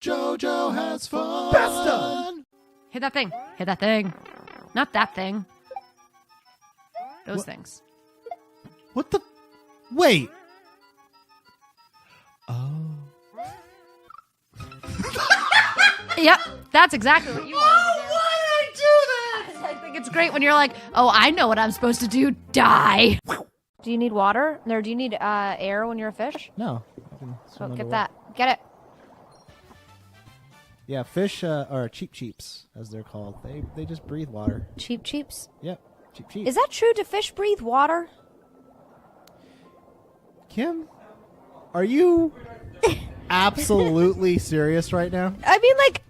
JoJo has fun. Besta! Hit that thing. Hit that thing. Not that thing. Those things. What the? Wait. Oh. Yep, that's exactly what you wanted to do. Why did I do that? I think it's great when you're like, oh, I know what I'm supposed to do. Die. Do you need water? Or do you need air when you're a fish? No. Oh, get that. Get it. Yeah, fish are cheeps, as they're called. They just breathe water. Cheeps? Yep, cheep. Is that true? Do fish breathe water? Kim, are you absolutely serious right now? I mean, like,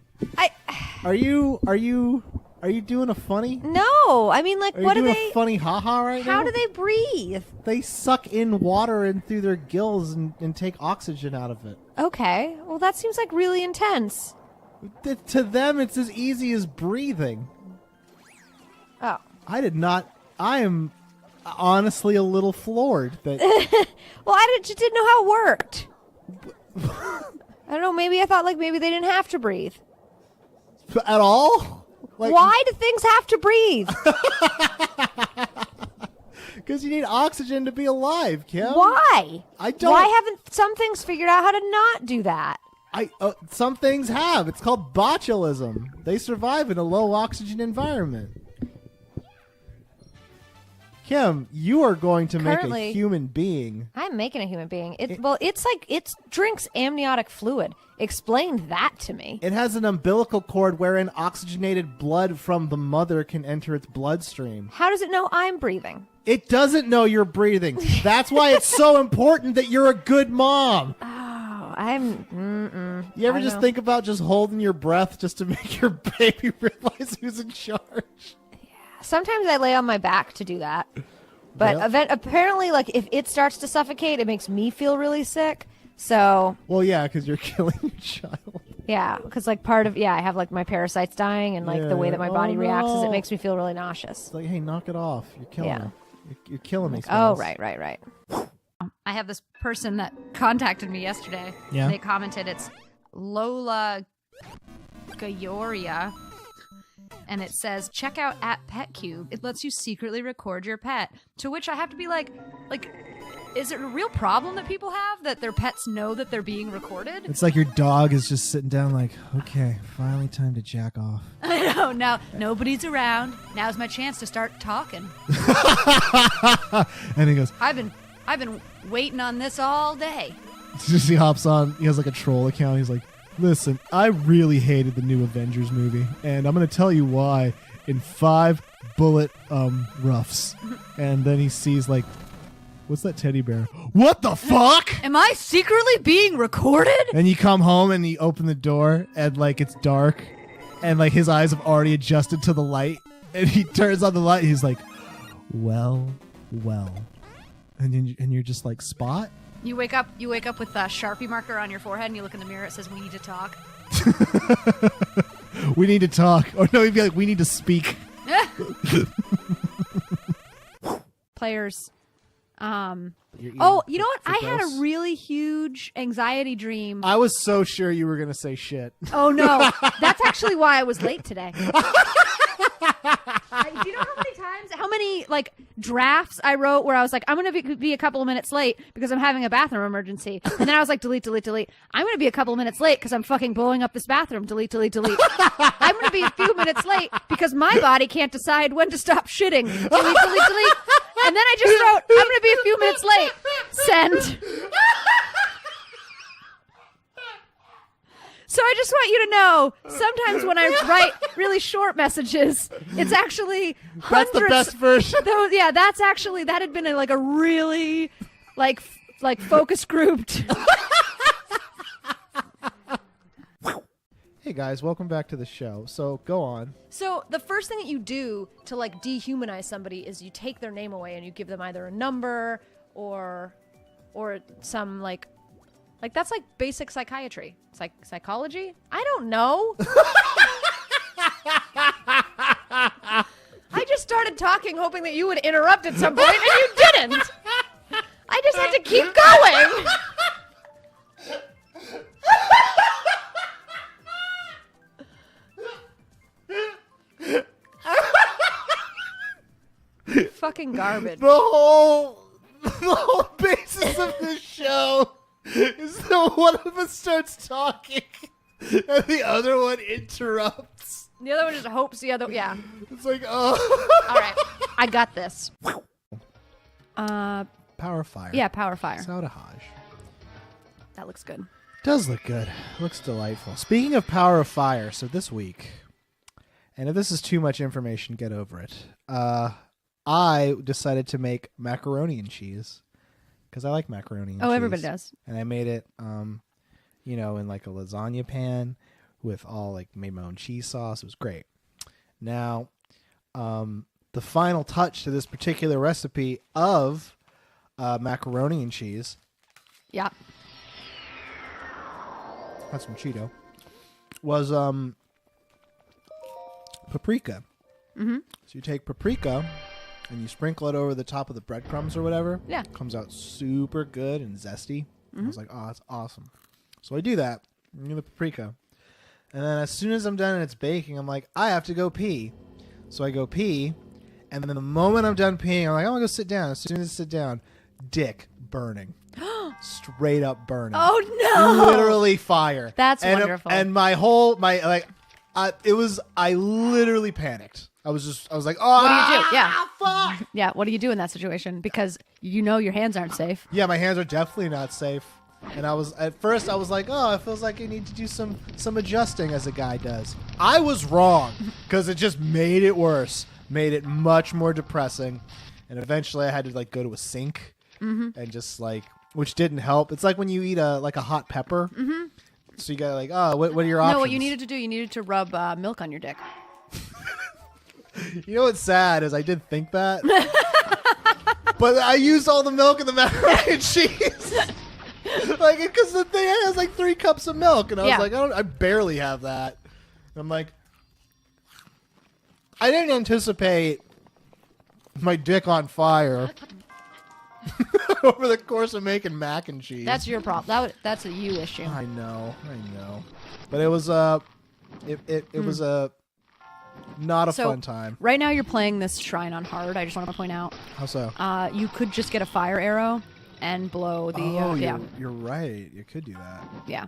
Are you doing a funny? No. I mean, like, Are what you do doing they... a funny haha right now? How do they breathe? They suck in water in through their gills and take oxygen out of it. Okay. Well, that seems like really intense. To them, it's as easy as breathing. Oh. I am honestly a little floored that... Well, I just didn't know how it worked. I don't know. Maybe I thought, like, maybe they didn't have to breathe. At all? Like, Why do things have to breathe? Because you need oxygen to be alive, Kim. Why? I don't... Why haven't some things figured out how to not do that? Some things have. It's called botulism. They survive in a low oxygen environment. Kim, you are going to make a human being. I'm making a human being. It drinks amniotic fluid. Explain that to me. It has an umbilical cord wherein oxygenated blood from the mother can enter its bloodstream. How does it know I'm breathing? It doesn't know you're breathing. That's why it's so important that you're a good mom. You ever just think about just holding your breath just to make your baby realize who's in charge? Sometimes I lay on my back to do that. But apparently, like, if it starts to suffocate, it makes me feel really sick. So... Well, yeah, because you're killing your child. Yeah, because, like, I have, like, my parasites dying, and, like, the way that my body reacts is it makes me feel really nauseous. It's like, hey, knock it off. You're killing me. You're killing me. Oh, right. I have this person that contacted me yesterday. Yeah. They commented it's Lola Gayoria. And it says, check out @PetCube. It lets you secretly record your pet. To which I have to be like, is it a real problem that people have that their pets know that they're being recorded? It's like your dog is just sitting down like, okay, finally time to jack off. I know. Now, nobody's around. Now's my chance to start talking. And he goes, I've been waiting on this all day. Just he hops on. He has like a troll account. He's like, listen, I really hated the new Avengers movie, and I'm going to tell you why in 5 bullet roughs. And then he sees, like, what's that teddy bear? What the fuck? Am I secretly being recorded? And you come home and you open the door, and, like, it's dark, and, like, his eyes have already adjusted to the light, and he turns on the light, and he's like, well. And you're just like, Spot? You wake up with a Sharpie marker on your forehead, and you look in the mirror. It says, "We need to talk." We need to talk. Or no, he'd be like, we need to speak. Players. You know what? I had a really huge anxiety dream. I was so sure you were going to say shit. Oh, no. That's actually why I was late today. Do you know how many like drafts I wrote where I was like, I'm going to be a couple of minutes late because I'm having a bathroom emergency. And then I was like, delete. I'm going to be a couple of minutes late because I'm fucking blowing up this bathroom. Delete. I'm going to be a few minutes late because my body can't decide when to stop shitting. Delete. And then I just wrote, I'm going to be a few minutes late. Send. So I just want you to know, sometimes when I write really short messages, it's actually hundreds. That's the best version. That had been a really, like focus grouped. Hey guys, welcome back to the show. So go on. So the first thing that you do to like dehumanize somebody is you take their name away and you give them either a number or some like that's like basic psychiatry. It's like psychology? I don't know. I just started talking hoping that you would interrupt at some point and you didn't. I just had to keep going. fucking garbage. The whole basis of this show is that one of us starts talking and the other one interrupts. The other one just hopes the other. Yeah. It's like, oh. All right. I got this. Power Fire. Yeah, Power Fire. Sauda Haj. That looks good. Does look good. Looks delightful. Speaking of Power of Fire, so this week, and if this is too much information, get over it. I decided to make macaroni and cheese because I like macaroni and cheese. Oh, everybody does. And I made it, in like a lasagna pan with made my own cheese sauce. It was great. Now, the final touch to this particular recipe of macaroni and cheese. Yeah. Had some Cheeto. Was paprika. Mm-hmm. So you take paprika and you sprinkle it over the top of the breadcrumbs or whatever. Yeah. Comes out super good and zesty. Mm-hmm. I was like, oh, that's awesome. So I do that. I do the paprika. And then as soon as I'm done and it's baking, I'm like, I have to go pee. So I go pee. And then the moment I'm done peeing, I'm like, I'm going to go sit down. As soon as I sit down, dick burning. Straight up burning. Oh, no. Literally fire. That's and wonderful. And I literally panicked. I was like, oh, What do you do? Yeah. Fuck. Yeah, what do you do in that situation? Because you know your hands aren't safe. Yeah, my hands are definitely not safe. And at first I was like, oh, it feels like I need to do some adjusting as a guy does. I was wrong because it just made it worse, made it much more depressing. And eventually I had to go to a sink and just which didn't help. It's like when you eat a hot pepper. Mm-hmm. So you got what are your options? No, what you needed to do, you needed to rub milk on your dick. You know what's sad is I did think that. But I used all the milk in the macaroni and cheese. Because the thing has 3 cups of milk. And I was like, I barely have that. And I'm like, I didn't anticipate my dick on fire over the course of making mac and cheese. That's your problem. That's a you issue. I know. But it was it was not a fun time. Right now you're playing this shrine on hard. I just want to point out. How so? You could just get a fire arrow and blow the. You're right. You could do that. Yeah.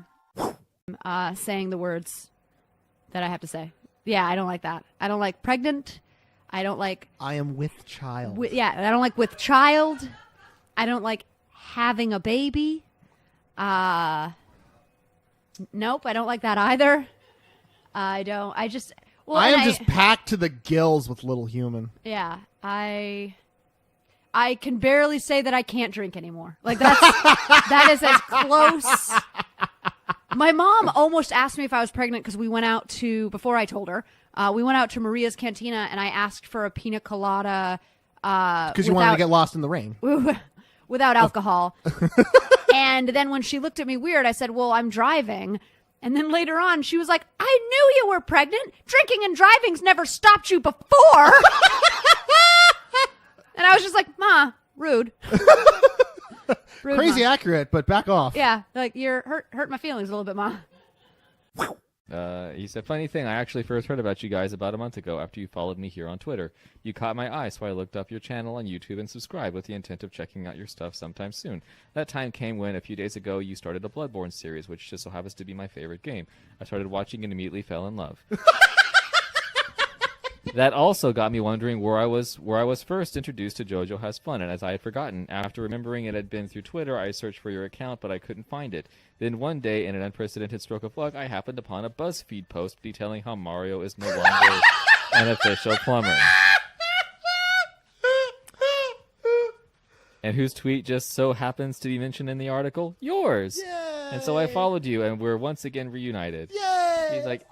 Saying the words that I have to say. Yeah, I don't like that. I don't like pregnant. I don't like. I am with child. I don't like with child. I don't like having a baby. Nope, I don't like that either. I don't. I just. Well, I am just packed to the gills with little human. Yeah, I can barely say that I can't drink anymore. That is as close. My mom almost asked me if I was pregnant because we went out to, before I told her, we went out to Maria's Cantina and I asked for a pina colada. Because you wanted to get lost in the rain. Without alcohol. And then when she looked at me weird, I said, well, I'm driving. And then later on, she was like, I knew you were pregnant. Drinking and driving's never stopped you before. And I was just like, Ma, rude. Rude, Crazy Ma. accurate, but back off. Yeah, you're hurt my feelings a little bit, Ma. He said, funny thing, I actually first heard about you guys about a month ago after you followed me here on Twitter. You caught my eye, so I looked up your channel on YouTube and subscribed with the intent of checking out your stuff sometime soon. That time came when, a few days ago, you started a Bloodborne series, which just so happens to be my favorite game. I started watching and immediately fell in love. That also got me wondering where I was first introduced to JoJo Has Fun, and as I had forgotten, after remembering it had been through Twitter, I searched for your account, but I couldn't find it. Then one day, in an unprecedented stroke of luck, I happened upon a BuzzFeed post detailing how Mario is no longer an official plumber. And whose tweet just so happens to be mentioned in the article? Yours! Yay! And so I followed you, and we're once again reunited. Yay! He's like,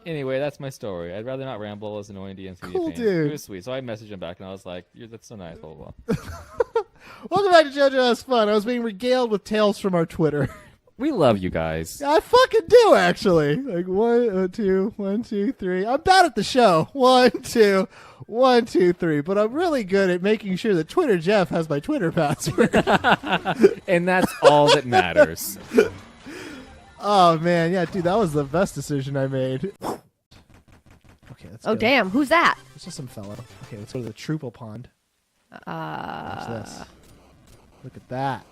anyway, that's my story. I'd rather not ramble as annoying DNC. Cool, fan. dude. It was sweet. So I messaged him back, and I was like, that's so nice, blah, blah, blah. Welcome back to JoJo Has Fun. I was being regaled with tales from our Twitter. We love you guys. I fucking do, actually. 1, 2, 1, 2, 3. I'm bad at the show. 1, 2, 1, 2, 3. But I'm really good at making sure that Twitter Jeff has my Twitter password. And that's all that matters. Oh, man. Yeah, dude, that was the best decision I made. Okay, let's go. Oh, damn. Who's that? It's just some fellow. Okay, let's go to the Truple Pond. Watch this. Look at that.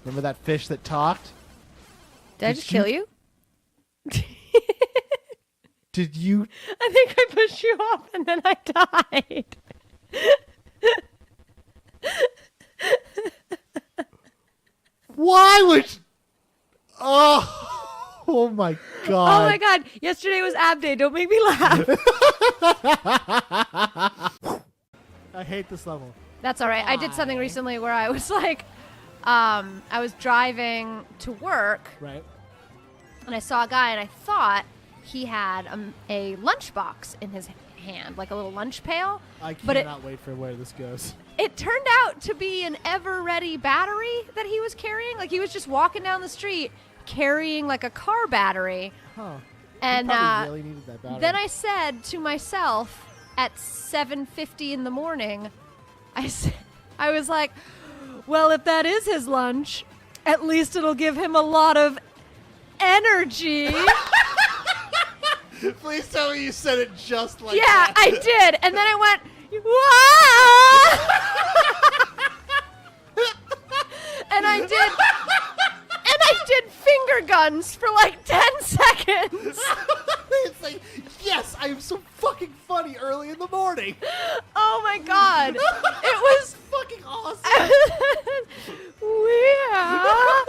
Remember that fish that talked? Did I just kill you? Did you? I think I pushed you off and then I died. Why would? Oh my god! Oh my god! Yesterday was ab day. Don't make me laugh. I hate this level. That's all right. I did something recently where I was like, I was driving to work Right. and I saw a guy and I thought he had a lunchbox in his hand, like a little lunch pail. I But it- cannot wait for where this goes. It turned out to be an ever-ready battery that he was carrying. Like he was just walking down the street carrying like a car battery. Huh. And You probably really needed that battery. then I said to myself at 7:50 in the morning, I was like, well, if that is his lunch, at least it'll give him a lot of energy. Please tell me you said it just like Yeah, that. I did. And then I went, wow. And I did finger guns for like 10 seconds. It's like, yes, I am so fucking funny early in the morning. Oh my god. It was Fucking awesome. weird.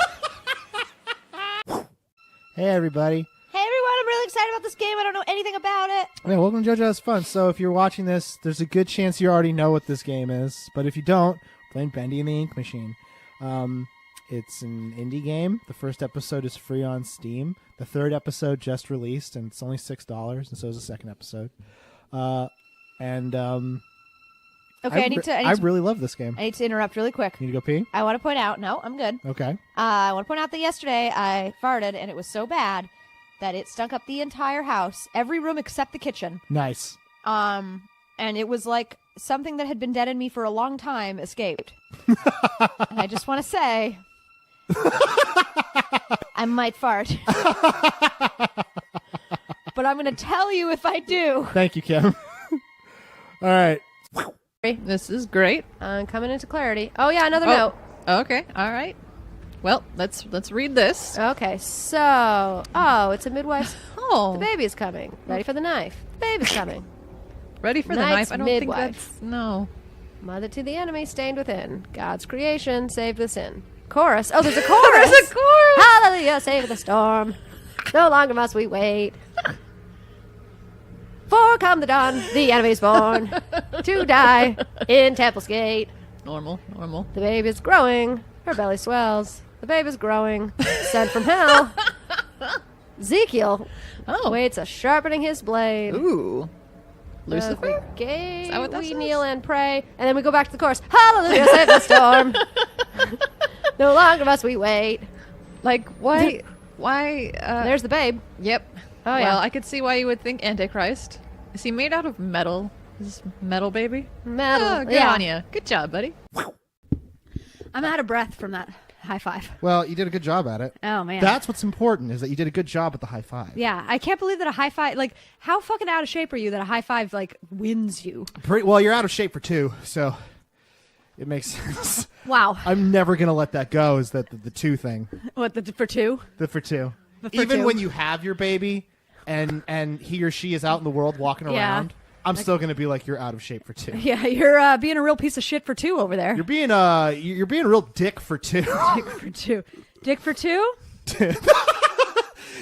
Hey, everybody. Hey everyone, I'm really excited about this game. I don't know anything about it. Yeah, welcome to JoJo Has Fun. So if you're watching this, there's a good chance you already know what this game is. But if you don't, playing Bendy and the Ink Machine. It's an indie game. The first episode is free on Steam. The third episode just released, and it's only $6, and so is the second episode. Okay, I really love this game. I need to interrupt really quick. Need to go pee? I want to point out, no, I'm good. Okay. I want to point out that yesterday I farted and it was so bad that it stunk up the entire house, every room except the kitchen. Nice. And it was like something that had been dead in me for a long time escaped. And I just want to say, I might fart. But I'm going to tell you if I do. Thank you, Kim. All right. This is great. I'm coming into clarity. Oh, yeah, another Oh. note. Okay, all right. Well, let's read this. Okay, so, it's a midwife's. Oh, The baby's coming. Ready for the knife. The baby's coming. ready for the Night's knife? I don't midwife. think that's no. Mother to the enemy, stained within. God's creation, saved the sin. Chorus. Oh, there's a chorus. There's a chorus. Hallelujah, save the storm. No longer must we wait. For come the dawn, the enemy's born to die in Temple's Gate. Normal. The baby's growing, her belly swells. The baby's growing, sent from hell. Ezekiel Oh, waits a sharpening his blade. ooh, As Lucifer. we gaze, that what that we says? kneel and pray, and then we go back to the chorus. Hallelujah, save the storm. No longer must we wait. Like why? Why? There's the babe. Yep. Oh, yeah. Well, I could see why you would think Antichrist. Is he made out of metal? Is this metal baby? Metal. Oh, good yeah. on you. Good job, buddy. I'm out of breath from that high five. Well, you did a good job at it. Oh, man. That's what's important, is that you did a good job at the high five. Yeah, I can't believe that a high five, like, how fucking out of shape are you that a high five, like, wins you? Well, you're out of shape for two, so it makes sense. Wow. I'm never going to let that go, is that the two thing. What, for two? The for two. For Even two. when you have your baby and he or she is out in the world walking Yeah. around, I'm still going to be like, you're out of shape for two. Yeah, you're being a real piece of shit for two over there. You're being a real dick for two. Dick for two. Dick for two?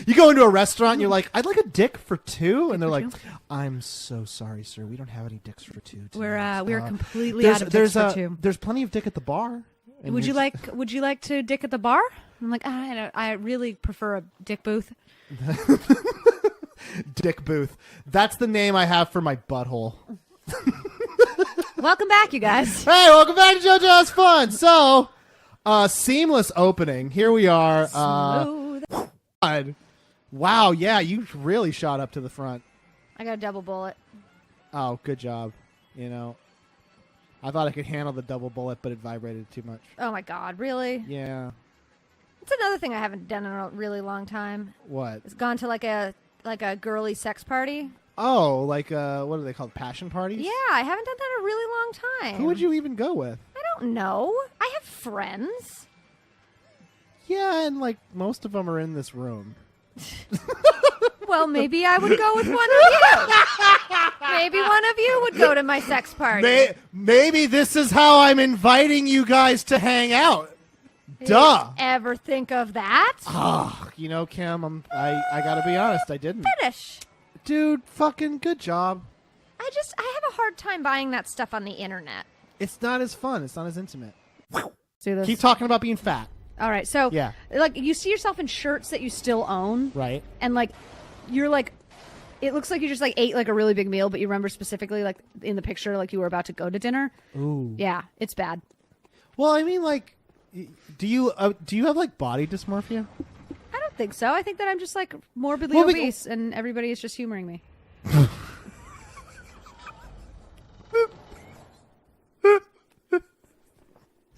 You go into a restaurant and you're like, I'd like a dick for two, and they're like, I'm so sorry, sir, we don't have any dicks for two. tonight." We're completely out of dicks for two. There's plenty of dick at the bar. And Would you you're- like to dick at the bar? I'm like, I really prefer a dick booth. Dick Booth? That's the name I have for my butthole. Welcome back, you guys. Hey, welcome back to JoJo Has Fun. So, seamless opening. Here we are. Smooth. God. Wow, yeah, you really shot up to the front. I got a double bullet. Oh, good job. You know, I thought I could handle the double bullet, but it vibrated too much. Oh my god, really? Yeah. It's another thing I haven't done in a really long time. What? It's gone to like a girly sex party. Oh, like what are they called? Passion parties? Yeah, I haven't done that in a really long time. Who would you even go with? I don't know. I have friends. Yeah, and like most of them are in this room. Well, maybe I would go with one of you. Maybe one of you would go to my sex party. Maybe this is how I'm inviting you guys to hang out. Duh. Ever think of that? Oh, you know, Kim, I gotta be honest, I didn't. Finish. Dude, fucking good job. I have a hard time buying that stuff on the internet. It's not as fun. It's not as intimate. Do this. Keep talking about being fat. All right, so Yeah. like you see yourself in shirts that you still own, Right. and like you're like, it looks like you just like ate like a really big meal, but you remember specifically like in the picture like you were about to go to dinner. Ooh. Yeah, it's bad. Well, I mean, like, do you have like body dysmorphia? I don't think so. I think that I'm just like morbidly Well, obese, and everybody is just humoring me.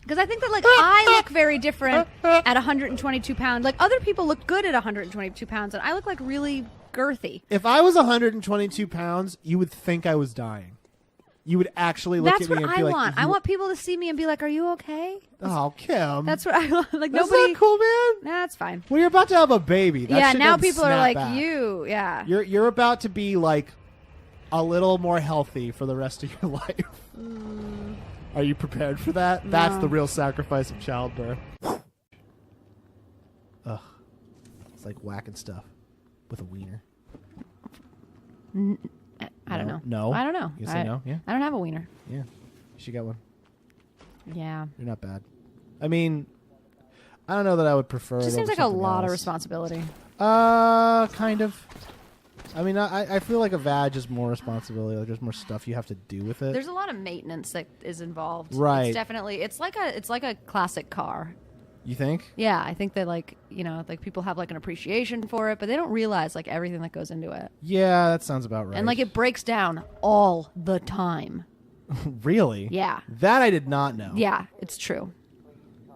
Because I think that like I look very different at 122 pounds. Like other people look good at 122 pounds, and I look like really girthy. If I was 122 pounds, you would think I was dying. You would actually look That's at me what and be I like, want. I want people to see me and be like, "Are you okay?" "Oh, Kim, That's what I want. Like that's nobody. not cool, man." Nah, that's fine. When you're about to have a baby, that Yeah, shit now doesn't people are snap like, back. "You, yeah." You're about to be like a little more healthy for the rest of your life. Are you prepared for that? That's No. the real sacrifice of childbirth. Ugh. It's like whacking stuff with a wiener. I don't know. No. I don't know. You say no? Yeah. I don't have a wiener. Yeah. She got one. Yeah. You're not bad. I mean, I don't know that I would prefer it Just seems over like a something lot of else. responsibility. Kind of. I mean, I feel like a vag is more responsibility. Like there's more stuff you have to do with it. There's a lot of maintenance that is involved. Right. It's definitely it's like a classic car. You think? Yeah, I think that like, you know, like people have like an appreciation for it, but they don't realize like everything that goes into it. Yeah, that sounds about right. And like it breaks down all the time. Really? Yeah. That I did not know. Yeah, it's true.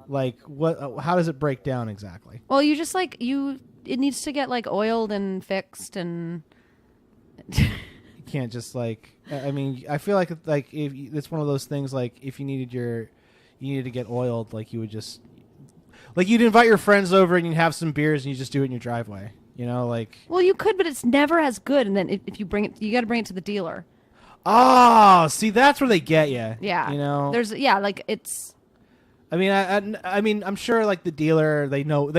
Like what? How does it break down exactly? Well, you just like it needs to get like oiled and fixed and You can't just like. I mean, I feel like if it's one of those things like if you needed to get oiled, like you would just like you'd invite your friends over and you'd have some beers and you just do it in your driveway. You know, like. well, you could, but it's never as good. And then if you bring it, you got to bring it to the dealer. Oh, see, that's where they get you. Yeah, You know. like it's. I mean, I mean, I'm sure like the dealer, they know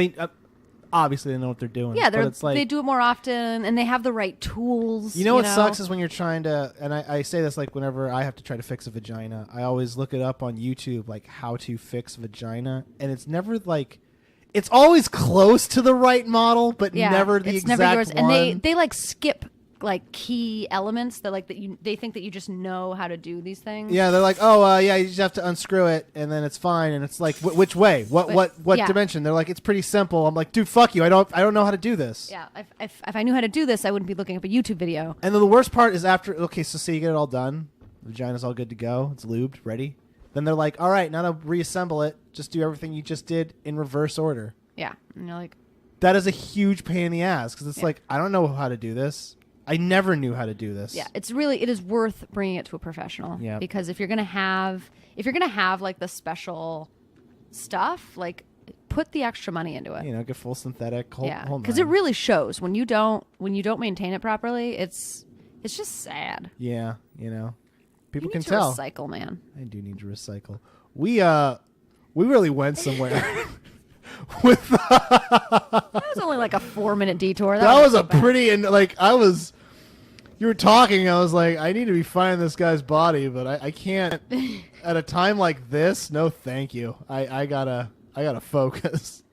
obviously they know what they're doing. Yeah, but it's like, they do it more often, and they have the right tools. You know what sucks is when you're trying to, and I say this like whenever I have to try to fix a vagina, I always look it up on YouTube, like how to fix vagina, and it's never like, it's always close to the right model, but never the it's exact never yours. one. And they like skip like key elements that like they think that you just know how to do these things. Yeah, they're like, oh, yeah, you just have to unscrew it, and then it's fine. And it's like, which way? What yeah. dimension? They're like, it's pretty simple. I'm like, dude, fuck you. I don't know how to do this. Yeah, if I knew how to do this, I wouldn't be looking up a YouTube video. And then the worst part is after, okay, so say you get it all done, the vagina's all good to go, it's lubed, ready. Then they're like, all right, now to reassemble it, just do everything you just did in reverse order. Yeah, and you're like, That is a huge pain in the ass because it's like, I don't know how to do this. I never knew how to do this. yeah, it is worth bringing it to a professional. Yeah. Because if you're gonna have like the special stuff, like put the extra money into it. You know, get full synthetic. Yeah, because it really shows when you don't maintain it properly. It's just sad. Yeah, you know, people You can need to tell. recycle, man. I do need to recycle. We really went somewhere. With That was only like a 4-minute detour. that was so a bad. pretty and like you were talking. I was like, I need to be finding this guy's body, but I can't at a time like this. No, thank you. I gotta focus.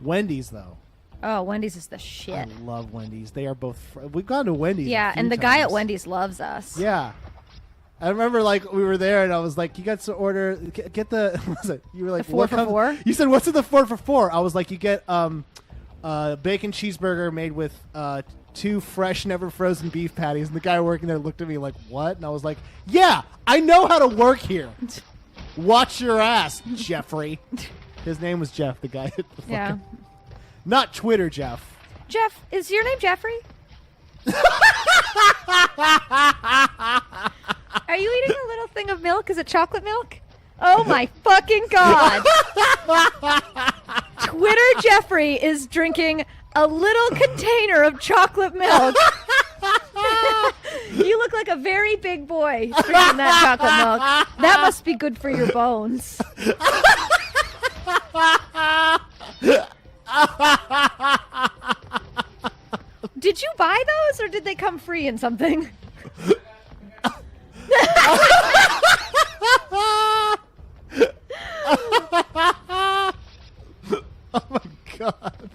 Wendy's though. Oh, Wendy's is the shit. I love Wendy's. They are both. We've gone to Wendy's. a Yeah, few and the guy at times. Wendy's loves us. Yeah. I remember, like, we were there, and I was like, you got to order, get the, what was it? You were like, The 4 for $4? You said, what's in the 4 for $4? I was like, you get bacon cheeseburger made with 2 fresh, never frozen beef patties. And the guy working there looked at me like, what? And I was like, yeah, I know how to work here. Watch your ass, Jeffrey. His name was Jeff, the guy. Yeah. Not Twitter Jeff. Jeff, is your name Jeffrey? Are you eating a little thing of milk? Is it chocolate milk? Oh my fucking god. Twitter Jeffrey is drinking a little container of chocolate milk. You look like a very big boy drinking that chocolate milk. That must be good for your bones. Did you buy those or did they come free in something? Oh my god.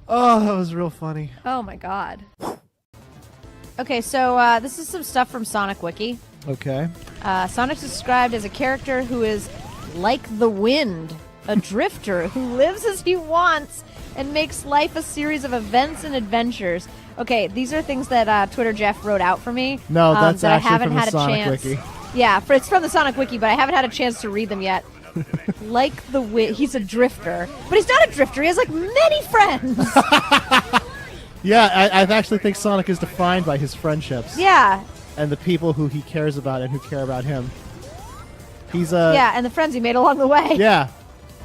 Oh, that was real funny. Oh my god. Okay, so this is some stuff from Sonic Wiki. Okay. Sonic's described as a character who is like the wind, a drifter who lives as he wants and makes life a series of events and adventures. Okay, these are things that Twitter Jeff wrote out for me. No, that's that actually I haven't from the had a Sonic chance. Wiki. Yeah, it's from the Sonic Wiki, but I haven't had a chance to read them yet. Like the wind, he's a drifter, but he's not a drifter. He has like many friends. Yeah, I actually think Sonic is defined by his friendships. Yeah, And the people who he cares about and who care about him. He's yeah, and the friends he made along the way. Yeah.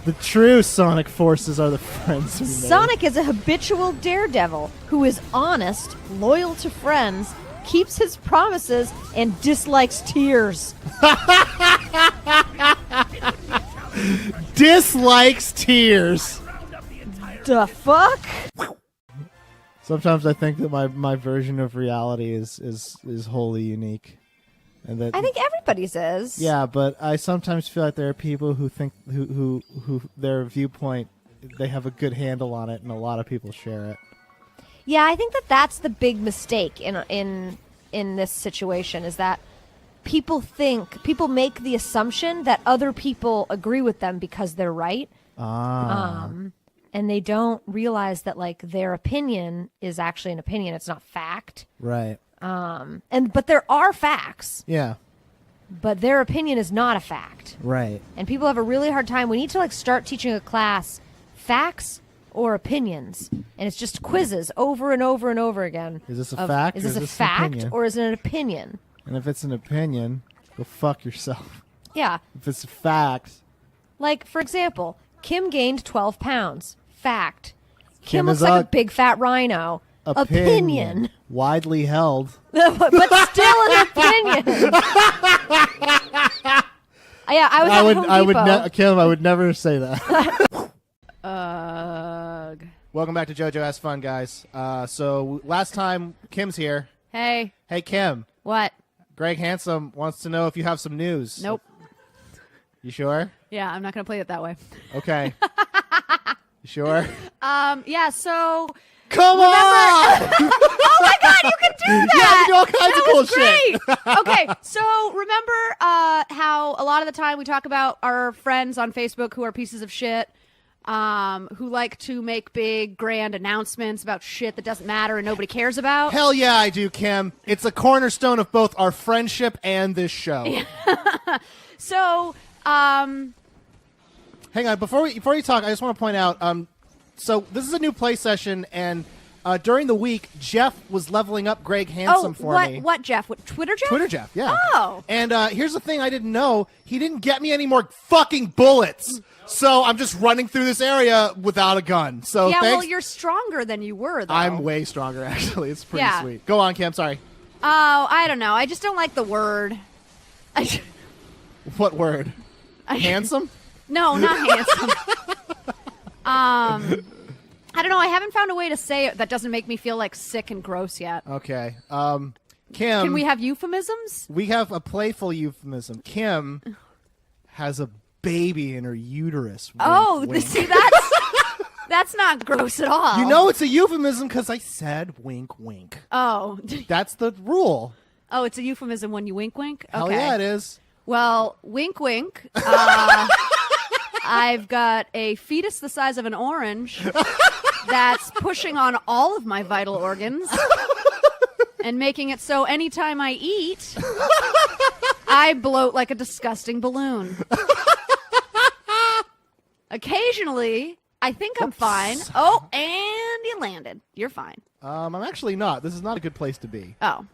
The true Sonic forces are the friends we made. Sonic is a habitual daredevil who is honest, loyal to friends, keeps his promises, and dislikes tears. Dislikes tears. The fuck? Sometimes I think that my version of reality is wholly unique. And that I think everybody's is. Yeah, but I sometimes feel like there are people who think who their viewpoint, they have a good handle on it, and a lot of people share it. Yeah, I think that that's the big mistake in this situation is that people make the assumption that other people agree with them because they're right. And they don't realize that like their opinion is actually an opinion. It's not fact. Right. But there are facts, Yeah. but their opinion is not a fact. Right. And people have a really hard time. We need to like start teaching a class facts or opinions. And it's just quizzes over and over and over again. Is this a fact Is or this is a this an fact opinion? or is it an opinion? And if it's an opinion, go fuck yourself. Yeah. If it's a fact, Like, for example, Kim gained 12 pounds. Fact. Kim Kim looks is like a- a big fat rhino. Opinion. Widely held. But still an opinion. Yeah, I was at Home Depot. Kim, I would never say that. Ugh. Welcome back to JoJo Has Fun, guys. So last time, Kim's here. Hey, Hey, Kim. what? Greg Handsome wants to know if you have some news. Nope. You sure? Yeah, I'm not gonna play it that way. Okay. You sure? Yeah. So Come on! Oh my God, you can do that! Yeah, you do all kinds of cool was shit. great. okay, so remember how a lot of the time we talk about our friends on Facebook who are pieces of shit, who like to make big grand announcements about shit that doesn't matter and nobody cares about. Hell yeah, I do, Kim. It's a cornerstone of both our friendship and this show. So, Hang on, before you talk, I just want to point out. So this is a new play session, and during the week, Jeff was leveling up Greg Handsome for me. What Jeff? What Twitter Jeff? Twitter Jeff, yeah. Oh. And here's the thing I didn't know. He didn't get me any more fucking bullets. So I'm just running through this area without a gun. So Yeah, thanks. well, you're stronger than you were, though. I'm way stronger, actually. It's pretty Yeah. sweet. Go on, Kim. Sorry. Oh, I don't know. I just don't like the word. What word? Handsome? No, not handsome. I don't know. I haven't found a way to say it that doesn't make me feel like sick and gross yet. Okay. Kim. Can we have euphemisms? We have a playful euphemism. Kim has a baby in her uterus. Wink, Oh, wink. see, that's not gross at all. You know it's a euphemism because I said wink, wink. Oh, That's the rule. oh, it's a euphemism when you wink, wink. Hell Okay. yeah, it is. Well, wink, wink. I've got a fetus the size of an orange that's pushing on all of my vital organs and making it so anytime I eat, I bloat like a disgusting balloon. Occasionally, I think I'm fine. Oh, and and you landed. You're fine. I'm actually not. This is not a good place to be. Oh,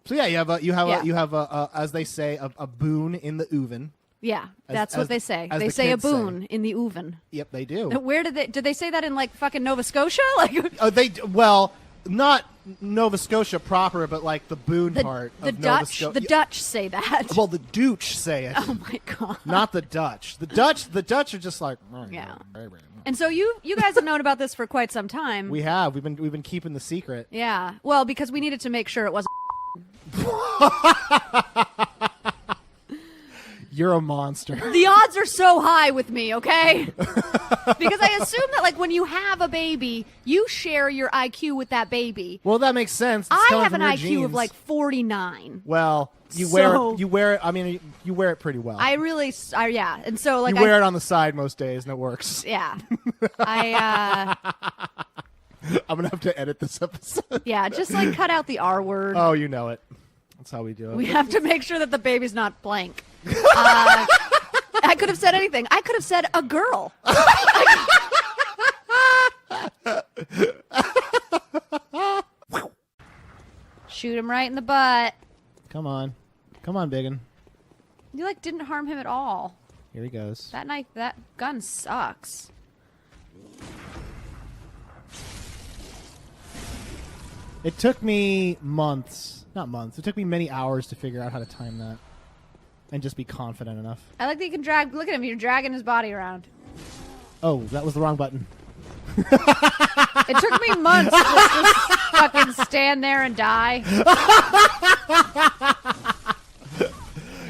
So yeah, you have Yeah. a as they say a boon in the oven. yeah. That's as- what they say. as They the say a kids say. boon in the oven. Yep, they do. Where did they say that in like fucking Nova Scotia? Like Well, not Nova Scotia proper, but like the boon part the of Nova Dutch. Scotia. The Dutch say that. Well, the Dutch say it, Oh my god. not the Dutch. The Dutch are just like. Yeah. And so you guys have known about this for quite some time. We've been keeping the secret. Yeah. Well, because we needed to make sure it wasn't. You're a monster. The odds are so high with me, okay? Because I assume that like when you have a baby, you share your IQ with that baby. Well, that makes sense. It's I coming have an from your IQ of genes. like 49. Well, you So- wear it. I mean, you wear it pretty well. Yeah. And so like you wear it on the side most days, and it works. yeah. I I'm gonna have to edit this episode. yeah, just like cut out the R word. Oh, you know it. That's how we do it. We have to make sure that the baby's not blank. I could have said anything. I could have said a girl. Shoot him right in the butt. Come on, biggin. You like didn't harm him at all. Here he goes. That gun sucks. It took me months, not months. It took me many hours to figure out how to time that, and just be confident enough. I like that you can drag. Look at him. You're dragging his body around. Oh, that was the wrong button. It took me months just to fucking stand there and die.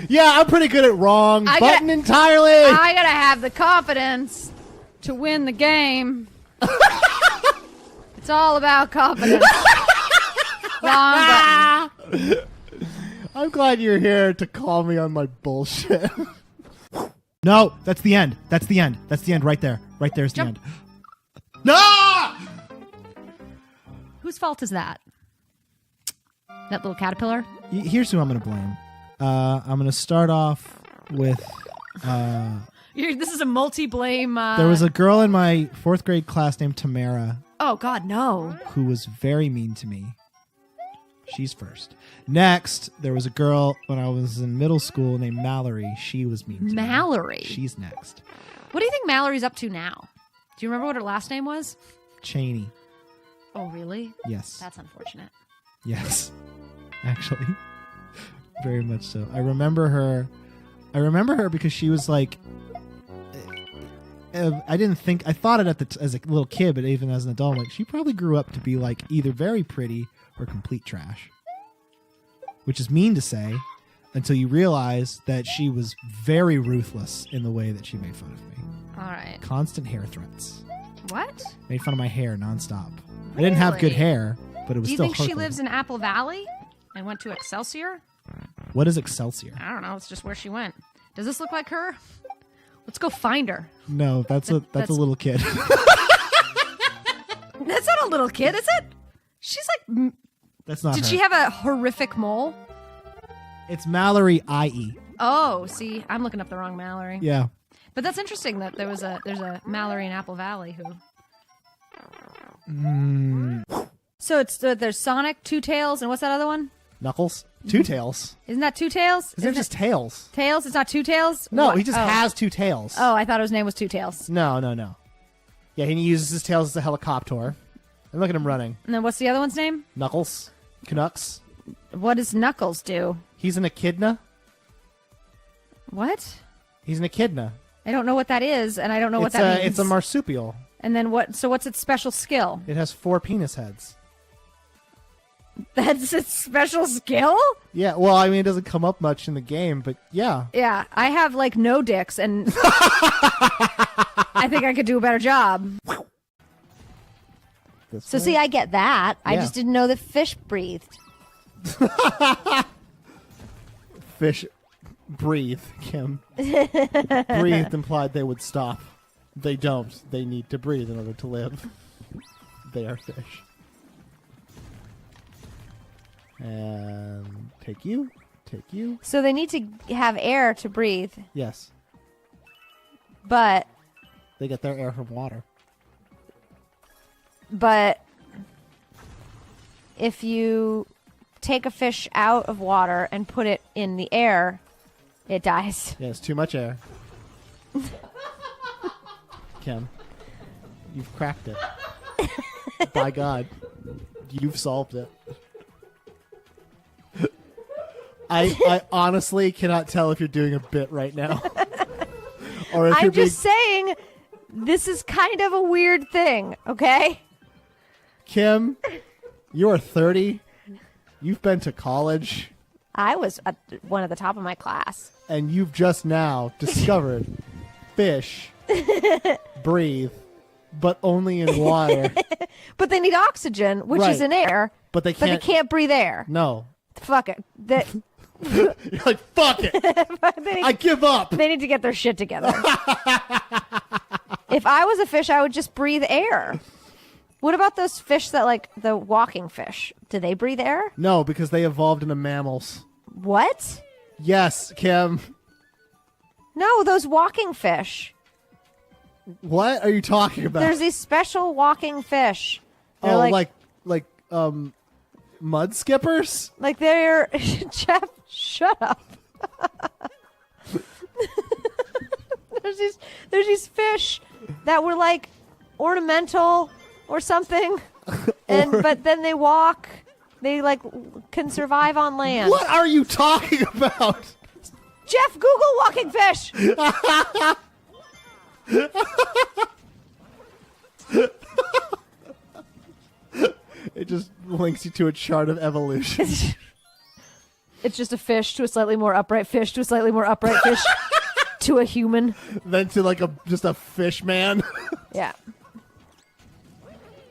Yeah, I'm pretty good at wrong I button got- entirely. I gotta have the confidence to win the game. It's all about confidence. Wrong button. I'm glad you're here to call me on my bullshit. No, that's the end. That's the end. That's the end right there. Right there's the Jump. end. No! Whose fault is that? That little caterpillar? Here's who I'm going to blame. I'm going to start off with... This is a multi-blame. There was a girl in my 4th grade class named Tamara Oh God, no! who was very mean to me. She's first. Next, there was a girl when I was in middle school named Mallory. She was mean to me. Mallory. She's next. What do you think Mallory's up to now? Do you remember what her last name was? Cheney. Oh, really? Yes. That's unfortunate. Yes. Actually. Very much so. I remember her because she was like... I thought it as a little kid, but even as an adult, like, she probably grew up to be like either very pretty or complete trash. Which is mean to say until you realize that she was very ruthless in the way that she made fun of me. All right. Constant hair threats. What? Made fun of my hair nonstop. I didn't have good Really? hair, but it was Do you still think she hurtful. lives in Apple Valley and went to Excelsior? What is Excelsior? I don't know. It's just where she went. Does this look like her? Let's go find her. No, that's a that's- little kid. That's not a little kid, is it? She's like. That's not Did her. she have a horrific mole? It's Mallory IE. Oh, see, I'm looking up the wrong Mallory. Yeah. But that's interesting that there's a Mallory in Apple Valley who. So there's Sonic, Two Tails, and what's that other one? Knuckles? Two tails. Isn't that Two Tails? They're Isn't just it tails. Tails? It's not Two Tails? No, What? he just Oh. has two tails. Oh, I thought his name was Two Tails. No. Yeah, he uses his tails as a helicopter. And look at him running. And then what's the other one's name? Knuckles. Canucks. What does Knuckles do? He's an echidna. What? He's an echidna. I don't know what that is, and I don't know what it's that means. It's a marsupial. And then what? So what's its special skill? It has 4 penis heads. That's its special skill? Yeah, well, I mean, it doesn't come up much in the game, but yeah. Yeah, I have like no dicks, and I think I could do a better job. This So way. see, I get that. I Yeah. just didn't know that fish breathed. Fish breathe, Kim. Breathed implied they would stop. They don't. They need to breathe in order to live. They are fish. And take you. So they need to have air to breathe, Yes. but They get their air from water. but if you take a fish out of water and put it in the air, it dies. Yeah, it's too much air. Kim, you've cracked it. By God, you've solved it. I honestly cannot tell if you're doing a bit right now. Or if I'm you're just saying, this is kind of a weird thing, okay? Kim, you are 30. You've been to college. I was one at the top of my class. And you've just now discovered fish breathe, but only in water. But they need oxygen, which is Right. in air. But they can't breathe air. No. Fuck it. You're like, fuck it. I give up. They need to get their shit together. If I was a fish, I would just breathe air. What about those fish that, like, the walking fish? Do they breathe air? No, because they evolved into mammals. What? Yes, Kim. No, those walking fish. What are you talking about? There's these special walking fish. They're oh, like mud skippers? Like they're Jeff, shut up. there's these fish that were like ornamental or something. But then they walk. They like can survive on land. What are you talking about? Jeff, Google walking fish. It just links you to a chart of evolution. It's just a fish to a slightly more upright fish to a slightly more upright fish to a human. Then to like just a fish man. Yeah.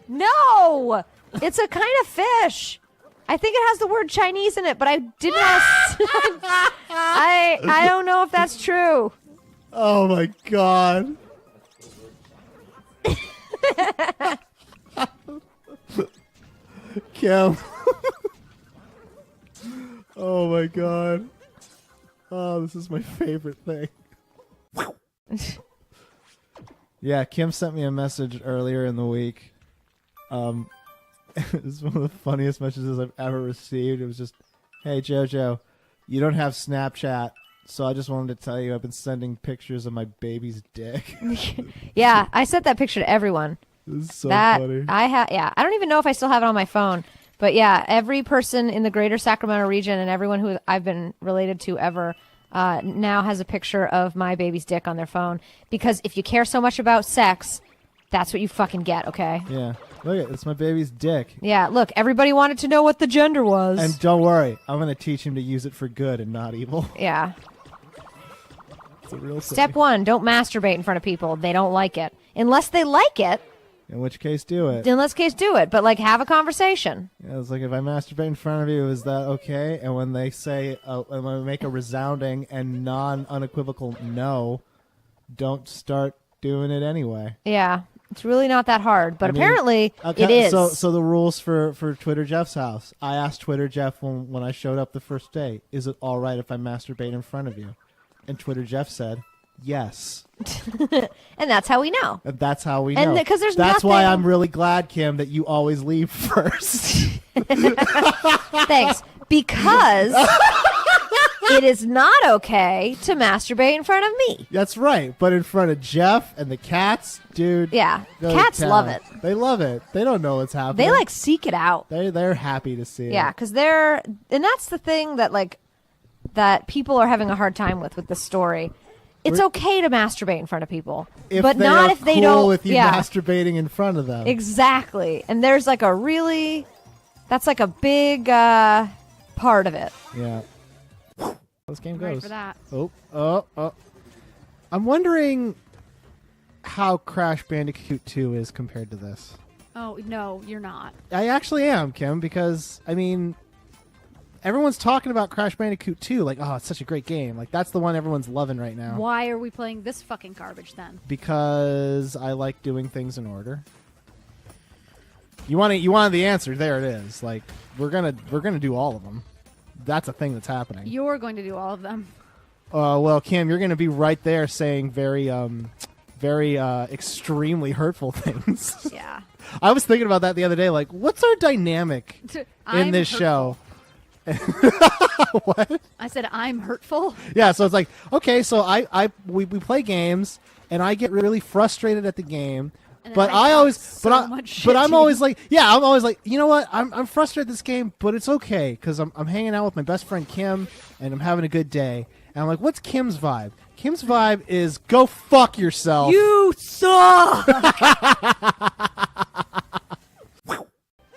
No, it's a kind of fish. I think it has the word Chinese in it, but I didn't ask. I don't know if that's true. Oh my God. Kim. Oh my God. Oh, this is my favorite thing. Yeah, Kim sent me a message earlier in the week. It's one of the funniest messages I've ever received. It was just, "Hey Jojo, you don't have Snapchat, so I just wanted to tell you I've been sending pictures of my baby's dick." Yeah, I sent that picture to everyone. This is so that funny. I don't even know if I still have it on my phone. But yeah, every person in the greater Sacramento region and everyone who I've been related to ever now has a picture of my baby's dick on their phone. Because if you care so much about sex, that's what you fucking get, okay? Yeah. Look, it's my baby's dick. Yeah, look, everybody wanted to know what the gender was. And don't worry, I'm going to teach him to use it for good and not evil. Yeah. It's a real thing. Step 1, don't masturbate in front of people. They don't like it. Unless they like it, In which case, do it. in this case, do it. But, like, have a conversation. Yeah, it's like, if I masturbate in front of you, is that okay? And when they say, when I make a resounding and unequivocal no, don't start doing it anyway. Yeah. It's really not that hard. But I mean, apparently, okay, it is. So the rules for Twitter Jeff's house. I asked Twitter Jeff when I showed up the first day, is it all right if I masturbate in front of you? And Twitter Jeff said, yes. And that's how we know. And that's how we And know. 'cause there's that's why nothing- I'm really glad, Kim, that you always leave first. Thanks. Because it is not okay to masturbate in front of me. That's right. But in front of Jeff and the cats, dude. Yeah. go to Cats town. love it. They love it. They don't know what's happening. They like seek it out. They're happy to see it. Yeah, because and that's the thing that people are having a hard time with this story. It's okay to masturbate in front of people, If but they not are if they cool don't. with you Yeah, masturbating in front of them. exactly. And there's like that's like a big part of it. Yeah. This game goes. Right for that. Oh. I'm wondering how Crash Bandicoot 2 is compared to this. Oh, no, you're not. I actually am, Kim, because, I mean, everyone's talking about Crash Bandicoot 2. Like, oh, it's such a great game. Like, that's the one everyone's loving right now. Why are we playing this fucking garbage then? Because I like doing things in order. You wanted the answer. There it is. Like, we're gonna do all of them. That's a thing that's happening. You're going to do all of them. Well, Kim, you're gonna be right there saying very very extremely hurtful things. Yeah. I was thinking about that the other day. Like, what's our dynamic in I'm this hurtful. show? What? I said I'm hurtful. Yeah, so it's like, okay, so we play games, and I get really frustrated at the game, And but then I talk always, so but much shit but I'm to always you. like, yeah, I'm always like, you know what? I'm frustrated at this game, but it's okay because I'm hanging out with my best friend Kim, and I'm having a good day. And I'm like, what's Kim's vibe? Kim's vibe is go fuck yourself. You suck.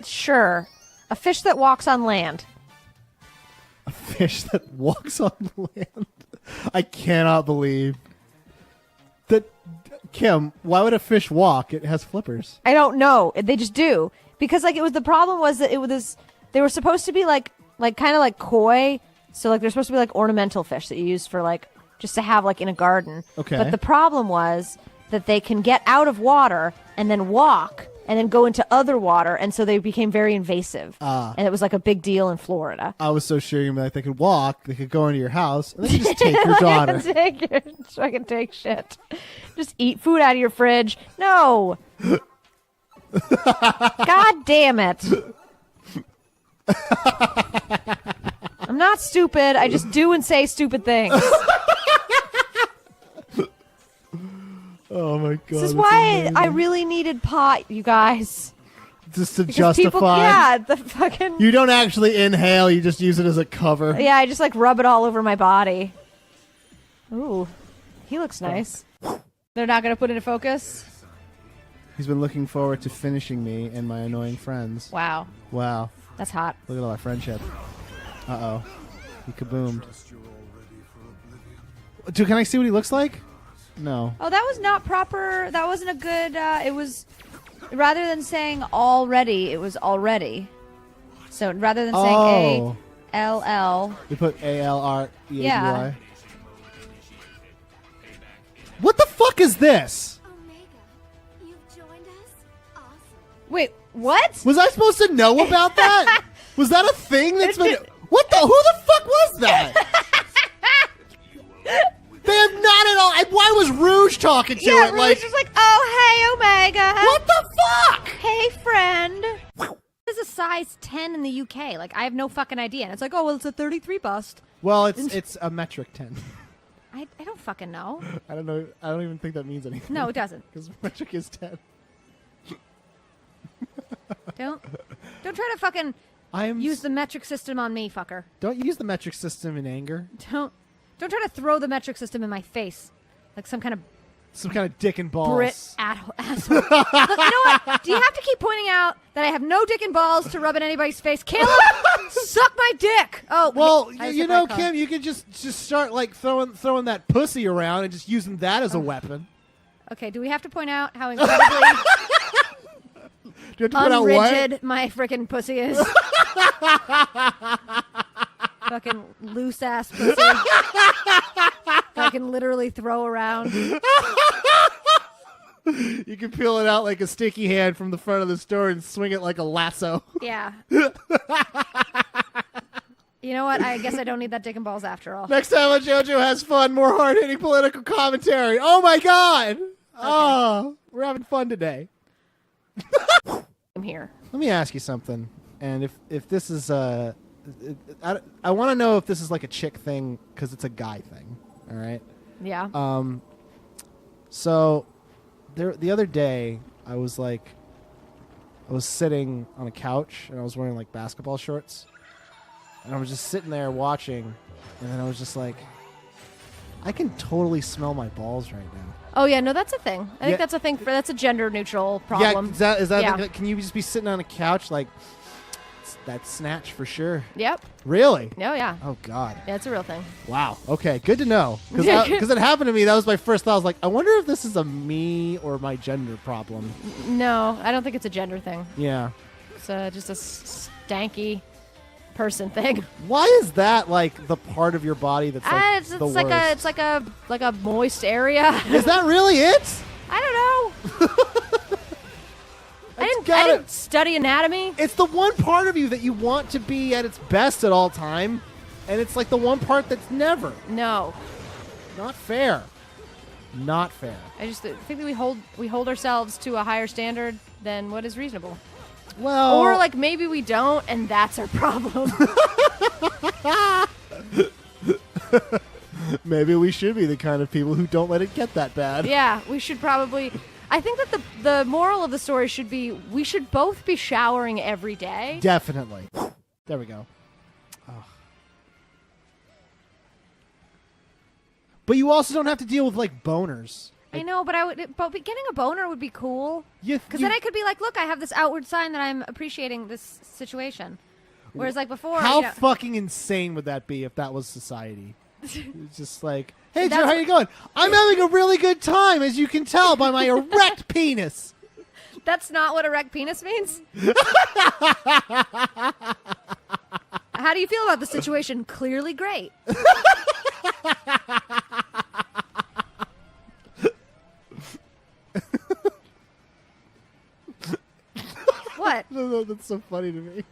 Sure, a fish that walks on land. A fish that walks on land. I cannot believe that. Kim, why would a fish walk? It has flippers. I don't know. They just do because like it was the problem was that it was they were supposed to be like kind of like koi, so like they're supposed to be like ornamental fish that you use for like just to have like in a garden. Okay. But the problem was that they can get out of water and then walk and then go into other water, and so they became very invasive. And it was like a big deal in Florida. I was so sure you meant like they could walk, they could go into your house, and then just take your daughter. So I can take shit. Just eat food out of your fridge. No. God damn it. I'm not stupid. I just do and say stupid things. Oh my god! This is that's why amazing. I really needed pot, you guys. just to Because justify. people, yeah, the fucking. You don't actually inhale; you just use it as a cover. Yeah, I just like rub it all over my body. Ooh, he looks nice. They're not going to put into focus? He's been looking forward to finishing me and my annoying friends. Wow, Wow! that's hot. Look at all our friendship. Uh oh, he kaboomed. Dude, can I see what he looks like? No. Oh, that was not proper. That wasn't a good. It was rather than saying already, it was already. So rather than saying Oh. A-L-L. We put A-L-R-E-A-D-Y. Yeah. What the fuck is this? Omega, you've joined us? Awesome. Wait, what? Was I supposed to know about that? Was that a thing that's been... What the... Who the fuck was that? They have not at all... Why was Rouge talking to Yeah, it? Rouge Like, was like, oh, hey, Omega. what the fuck? Hey, friend. This is a size 10 in the UK. Like, I have no fucking idea. And it's like, oh, well, it's a 33 bust. Well, it's a metric 10. I don't fucking know. I don't know. I don't even think that means anything. No, it doesn't. Because metric is 10. Don't try to fucking use the metric system on me, fucker. Don't use the metric system in anger. Don't try to throw the metric system in my face. Like some kind of Some kind of dick and balls. Brit asshole. Look, you know what? Do you have to keep pointing out that I have no dick and balls to rub in anybody's face? Caleb, suck my dick. Oh, Well, I you hit know, my car. Kim, you could just start like throwing that pussy around and just using that as a weapon. Okay, do we have to point out how incredibly Do you have to put out what? unrigid my frickin' pussy is? Fucking loose ass pussy. That I can literally throw around. You can peel it out like a sticky hand from the front of the store and swing it like a lasso. Yeah. You know what? I guess I don't need that dick and balls after all. Next time on JoJo Has Fun, more hard-hitting political commentary. Oh my god! Oh, we're having fun today. I'm here. Let me ask you something. And if this is I want to know if this is like a chick thing because it's a guy thing. All right. Yeah. So the other day I was sitting on a couch and I was wearing like basketball shorts. And I was just sitting there watching, and then I was just like, I can totally smell my balls right now. Oh yeah, no, that's a thing. I Yeah. think that's a thing that's a gender neutral problem. Yeah, is that Yeah. like, can you just be sitting on a couch like that's snatch for sure? Yep. Really? No, yeah. Oh God. Yeah, it's a real thing. Wow. Okay, good to know. Because it happened to me. That was my first thought. I was like, I wonder if this is a me or my gender problem. No, I don't think it's a gender thing. Yeah. It's just a stanky person thing. Why is that like the part of your body that's like It's the like worst? like a moist area. Is that really it? I don't know. I didn't study anatomy. It's the one part of you that you want to be at its best at all time, and it's like the one part that's never. No. Not fair. Not fair. I just think that we hold ourselves to a higher standard than what is reasonable. Well, Or like maybe we don't, and that's our problem. maybe we should be the kind of people who don't let it get that bad. Yeah, we should probably. I think that the moral of the story should be we should both be showering every day. Definitely. There we go. Oh. But you also don't have to deal with like boners. I know, but getting a boner would be cool. Because You- then I could be like, look, I have this outward sign that I'm appreciating this situation. Whereas like before, How you know, fucking insane would that be if that was society? It's just like, hey, Joe, That's how you going? I'm having a really good time, as you can tell by my erect penis. that's not what erect penis means. How do you feel about the situation? Clearly great. What? No, that's so funny to me.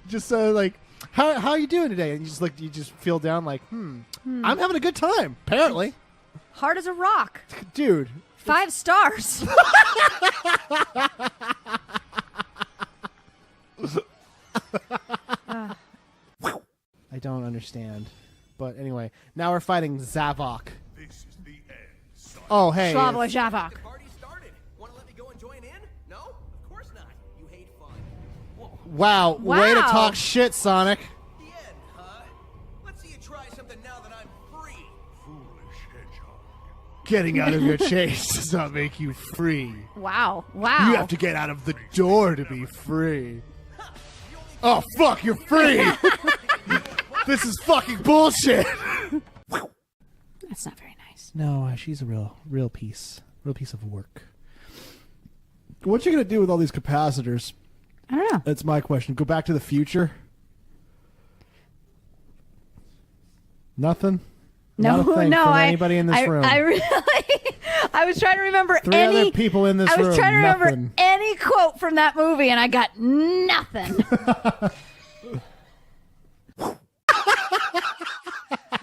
Just like, how you doing today? And you just feel down like, I'm having a good time. Apparently, Hard as a rock. dude. 5 stars. I don't understand. But anyway, now we're fighting Zavok. Oh, hey. Slavoj Javok. Party started. Want to let me go and join in? No? Of course not. You hate fun. Whoa. Wow, way to Wow. talk shit, Sonic. The end, huh? Let's see you try something now that I'm free. Foolish hedgehog. Getting out of your chase does not make you free. Wow. Wow. You have to get out of the door to be free. Oh, fuck, you're free! This is fucking bullshit! That's not very nice. No, she's a real piece of work. What you gonna do with all these capacitors? I don't know. That's my question. Go back to the future? Nothing? Not a thing from anybody in this room. I really, I was trying to remember Three any. other people in this I was room. trying to remember Nothing. any quote from that movie, and I got nothing.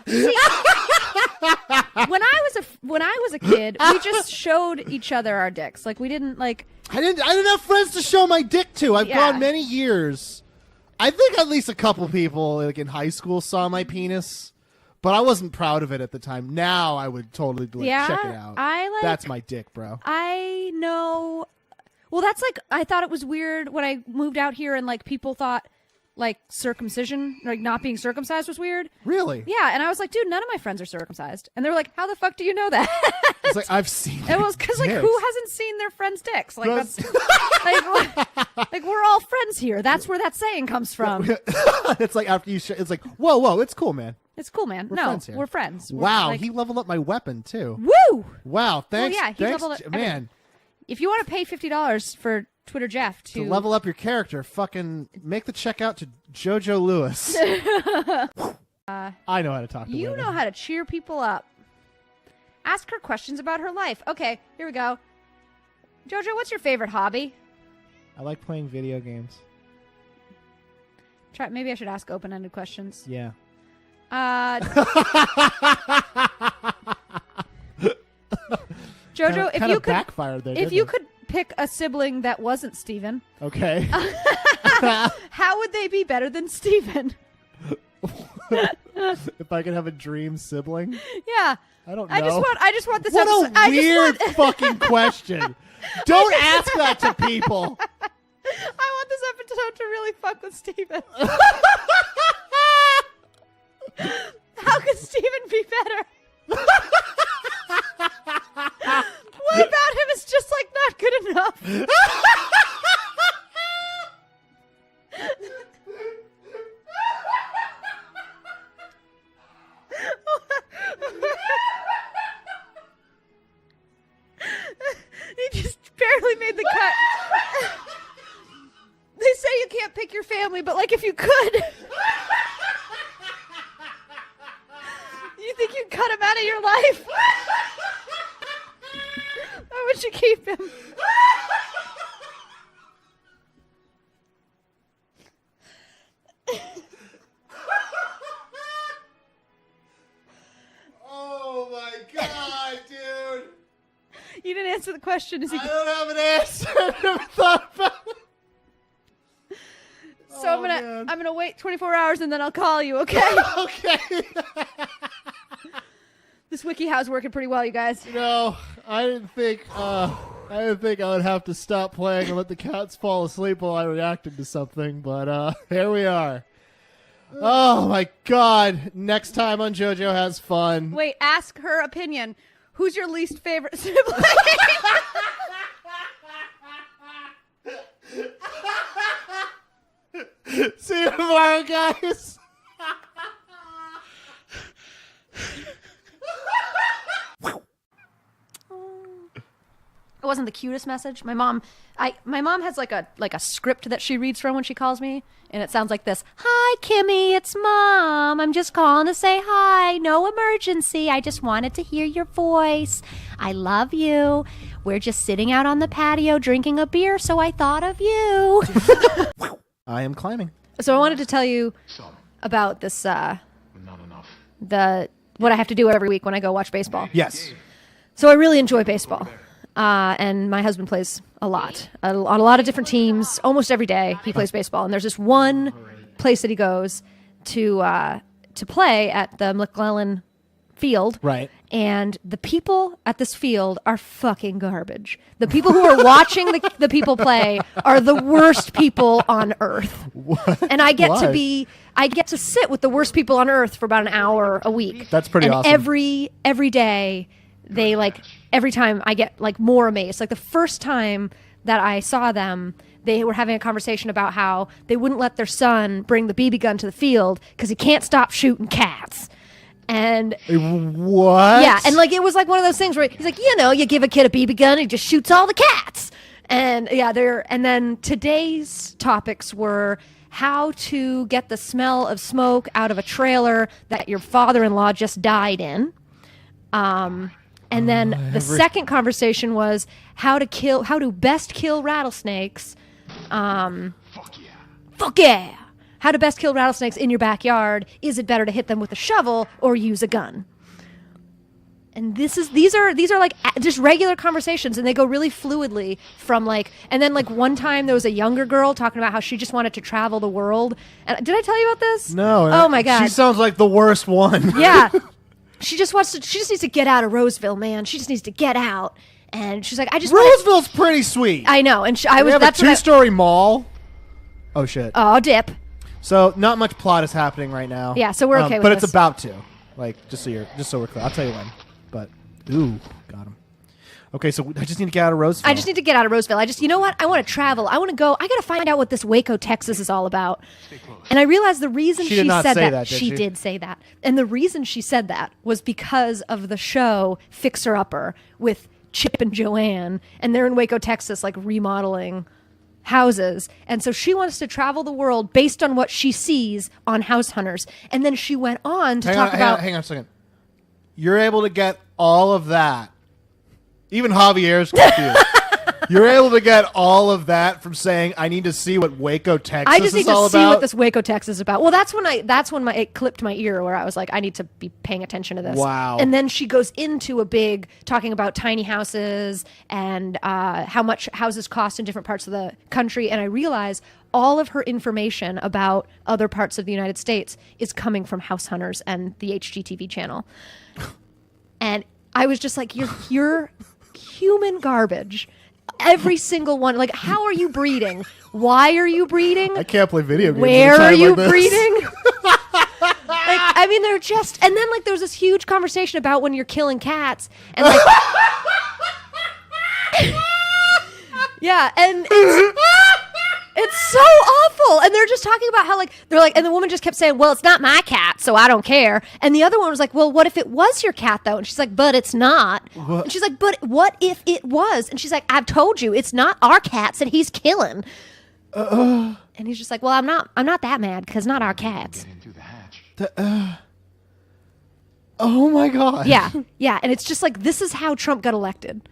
See, when I was a kid, we just showed each other our dicks. Like we didn't like. I didn't have friends to show my dick to. I've Yeah. gone many years. I think at least a couple people like in high school saw my penis, but I wasn't proud of it at the time. Now I would totally like, Yeah, check it out. That's my dick, bro. I know. Well, that's like I thought it was weird when I moved out here, and like people thought like circumcision, like not being circumcised, was weird. Really? Yeah, and I was like, dude, none of my friends are circumcised, and they were like, how the fuck do you know that? It's like I've seen. It was because like dicks. who hasn't seen their friends' dicks? Like that's like we're all friends here. That's where that saying comes from. It's like after you. It's like whoa, it's cool, man. It's cool, man. We're no, friends here. we're friends. We're, Wow, like, he leveled up my weapon too. woo. Wow, thanks. yeah, he thanks, leveled up man. If you want to pay $50 for Twitter Jeff To level up your character, fucking make the check out to JoJo Lewis. I know how to talk to you women. know how to cheer people up. Ask her questions about her life. Okay, here we go. Jojo, what's your favorite hobby? I like playing video games. Maybe I should ask open-ended questions. Yeah. Jojo, if Kinda you could, backfired there. if didn't you it? could pick a sibling that wasn't Steven, Okay. how would they be better than Steven? If I could have a dream sibling, Yeah. I don't know. I just want this What episode. a weird fucking question. Don't ask that to people. I want this episode to really fuck with Steven. How could Steven be better? What about him is just like not good enough? He just barely made the cut. They say you can't pick your family, but like if you could, you think you'd cut him out of your life? Or would you keep him? Oh my god. answer the question. Is he? I don't have an answer. I never thought about it. So I'm gonna wait 24 hours and then I'll call you. Okay. Okay. This WikiHow's working pretty well, you guys. No, I didn't think I would have to stop playing and let the cats fall asleep while I reacted to something, but here we are. Oh my god. Next time on JoJo Has Fun. Wait, ask her opinion. Who's your least favorite sibling? See you tomorrow, guys. It wasn't the cutest message. My mom has like a script that she reads from when she calls me, and it sounds like this. Hi, Kimmy, it's Mom. I'm just calling to say hi. No emergency. I just wanted to hear your voice. I love you. We're just sitting out on the patio drinking a beer, so I thought of you. I am climbing. So I wanted to tell you about this what I have to do every week when I go watch baseball. Yes. So I really enjoy baseball. And my husband plays a lot on a lot of different teams. Almost every day he plays baseball. And there's this one place that he goes to play at the McClellan Field. Right. And the people at this field are fucking garbage. The people who are watching the people play are the worst people on earth. What? And I get Why? I get to sit with the worst people on earth for about an hour a week. That's pretty and awesome. Every day they every time I get more amazed. Like the first time that I saw them, they were having a conversation about how they wouldn't let their son bring the BB gun to the field because he can't stop shooting cats. And what? yeah, and it was one of those things where he's like, you give a kid a BB gun, he just shoots all the cats. And yeah, and then today's topics were how to get the smell of smoke out of a trailer that your father-in-law just died in. And then the second conversation was how to best kill rattlesnakes. Fuck yeah. How to best kill rattlesnakes in your backyard. Is it better to hit them with a shovel or use a gun? And these are just regular conversations, and they go really fluidly from and then one time there was a younger girl talking about how she just wanted to travel the world. And did I tell you about this? No. Oh my God. She sounds like the worst one. Yeah. She just needs to get out of Roseville, man. She just needs to get out. And she's like, Roseville's pretty sweet. I know. And They have a two-story mall. Oh shit. Oh, dip. So not much plot is happening right now. Yeah, so we're okay with but this. it's about to. Just so we're clear. I'll tell you when. But got him. Okay, so I just need to get out of Roseville. I just need to get out of Roseville. You know what? I want to travel. I want to go. I got to find out what this Waco, Texas is all about. And I realized the reason She did not said say that, that, did she? did say that. And the reason she said that was because of the show Fixer Upper with Chip and Joanne. And they're in Waco, Texas, remodeling houses. And so she wants to travel the world based on what she sees on House Hunters. And then she went on to talk about... Hang on a second. You're able to get all of that. Even Javier's confused. You're able to get all of that from saying, I need to see what Waco, Texas I just need is all to see about? what this Waco, Texas is about. Well, that's when it clipped my ear where I was like, I need to be paying attention to this. Wow. And then she goes into talking about tiny houses and how much houses cost in different parts of the country. And I realize all of her information about other parts of the United States is coming from House Hunters and the HGTV channel. And I was just like, you're human garbage. Every single one. How are you breeding? Why are you breeding? I can't play video games. Where at a are time you like this. breeding? They're just... And then, there was this huge conversation about when you're killing cats. And, yeah, and it's so awful. And they're just talking about how, and the woman just kept saying, well, it's not my cat, so I don't care. And the other one was like, well, what if it was your cat, though? And she's like, but it's not. What? And she's like, but what if it was? And she's like, I've told you, it's not our cats that he's killing. And he's just like, well, I'm not that mad because not our cats. Oh my God. Yeah. And it's just this is how Trump got elected.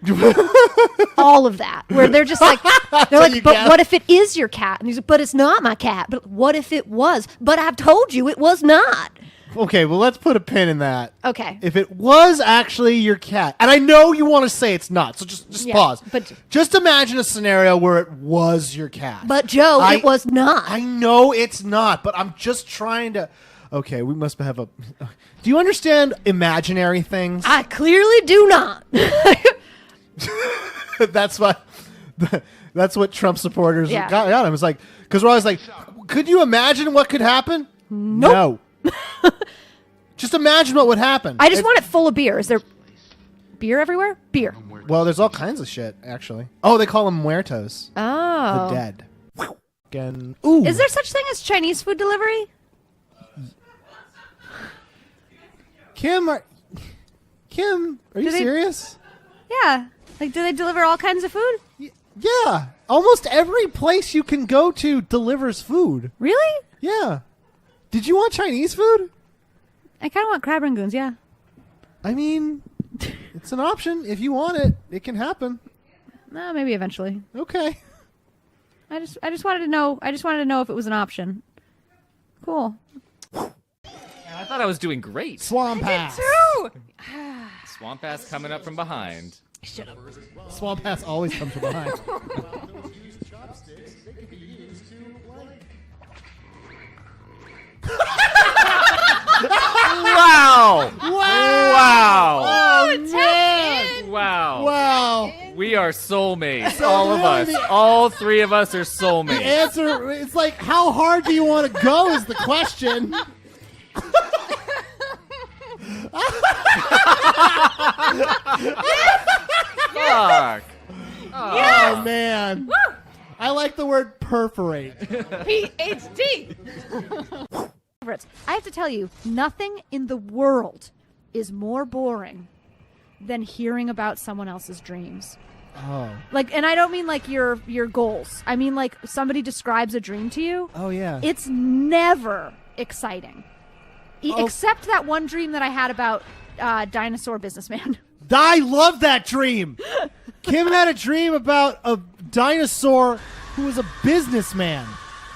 All of that. Where they're just but what if it is your cat? And he's like, but it's not my cat. But what if it was? But I've told you it was not. Okay, well, let's put a pin in that. Okay. If it was actually your cat, and I know you want to say it's not, so just Yeah, pause. but- just imagine a scenario where it was your cat. But Joe, I- it was not. I know it's not, but I'm just trying to. Okay, we must have a. Do you understand imaginary things? I clearly do not. That's what. That's what Trump supporters Yeah. got him. It's like because we're always like, could you imagine what could happen? Nope. No. Just imagine what would happen. I just want it full of beer. Is there beer everywhere? Beer. Well, there's all kinds of shit actually. Oh, they call them muertos, Oh. the dead. Again. Ooh. Is there such thing as Chinese food delivery? Kim? Are you they- serious? Yeah. Like, do they deliver all kinds of food? Yeah. Almost every place you can go to delivers food. Really? Yeah. Did you want Chinese food? I kind of want crab rangoons. Yeah. I mean, it's an option. If you want it, it can happen. Maybe eventually. Okay. I just wanted to know. I just wanted to know if it was an option. Cool. I thought I was doing great. Swamp Ass. Swamp ass coming up from behind. Swamp Ass always comes from behind. Wow! Wow! Oh, man. Wow! Wow. We are soulmates, all of us. All three of us are soulmates. Answer, it's like, how hard do you want to go is the question. Fuck! Oh, man. I like the word perforate. PhD. I have to tell you, nothing in the world is more boring than hearing about someone else's dreams. Oh. Like, and I don't mean like your goals. I mean like somebody describes a dream to you. Oh, yeah. It's never exciting. Except that one dream that I had about dinosaur businessman. I love that dream. Kim had a dream about a dinosaur who was a businessman.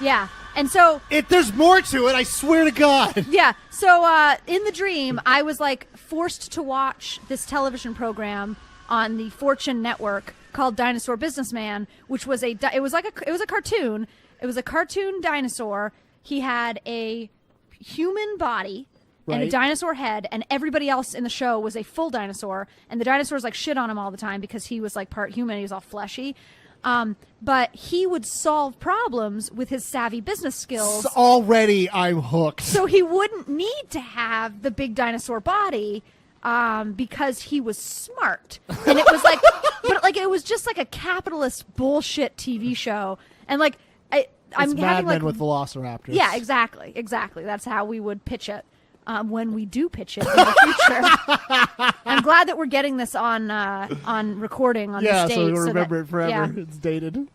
Yeah. And so There's more to it, I swear to God. yeah. So in the dream, I was like forced to watch this television program on the Fortune network called Dinosaur Businessman, which was it was a cartoon. It was a cartoon dinosaur. He had a human body and a Right. dinosaur head, and everybody else in the show was a full dinosaur, and the dinosaurs like shit on him all the time because he was like part human, he was all fleshy. But he would solve problems with his savvy business skills. Already I'm hooked. So he wouldn't need to have the big dinosaur body because he was smart. And it was like, but like it was just like a capitalist bullshit TV show. And like I'm It's Mad having Men like with Velociraptors. yeah, exactly. That's how we would pitch it when we do pitch it in the future. I'm glad that we're getting this on recording on Yeah, this date. so we'll that- remember it forever. yeah. It's dated.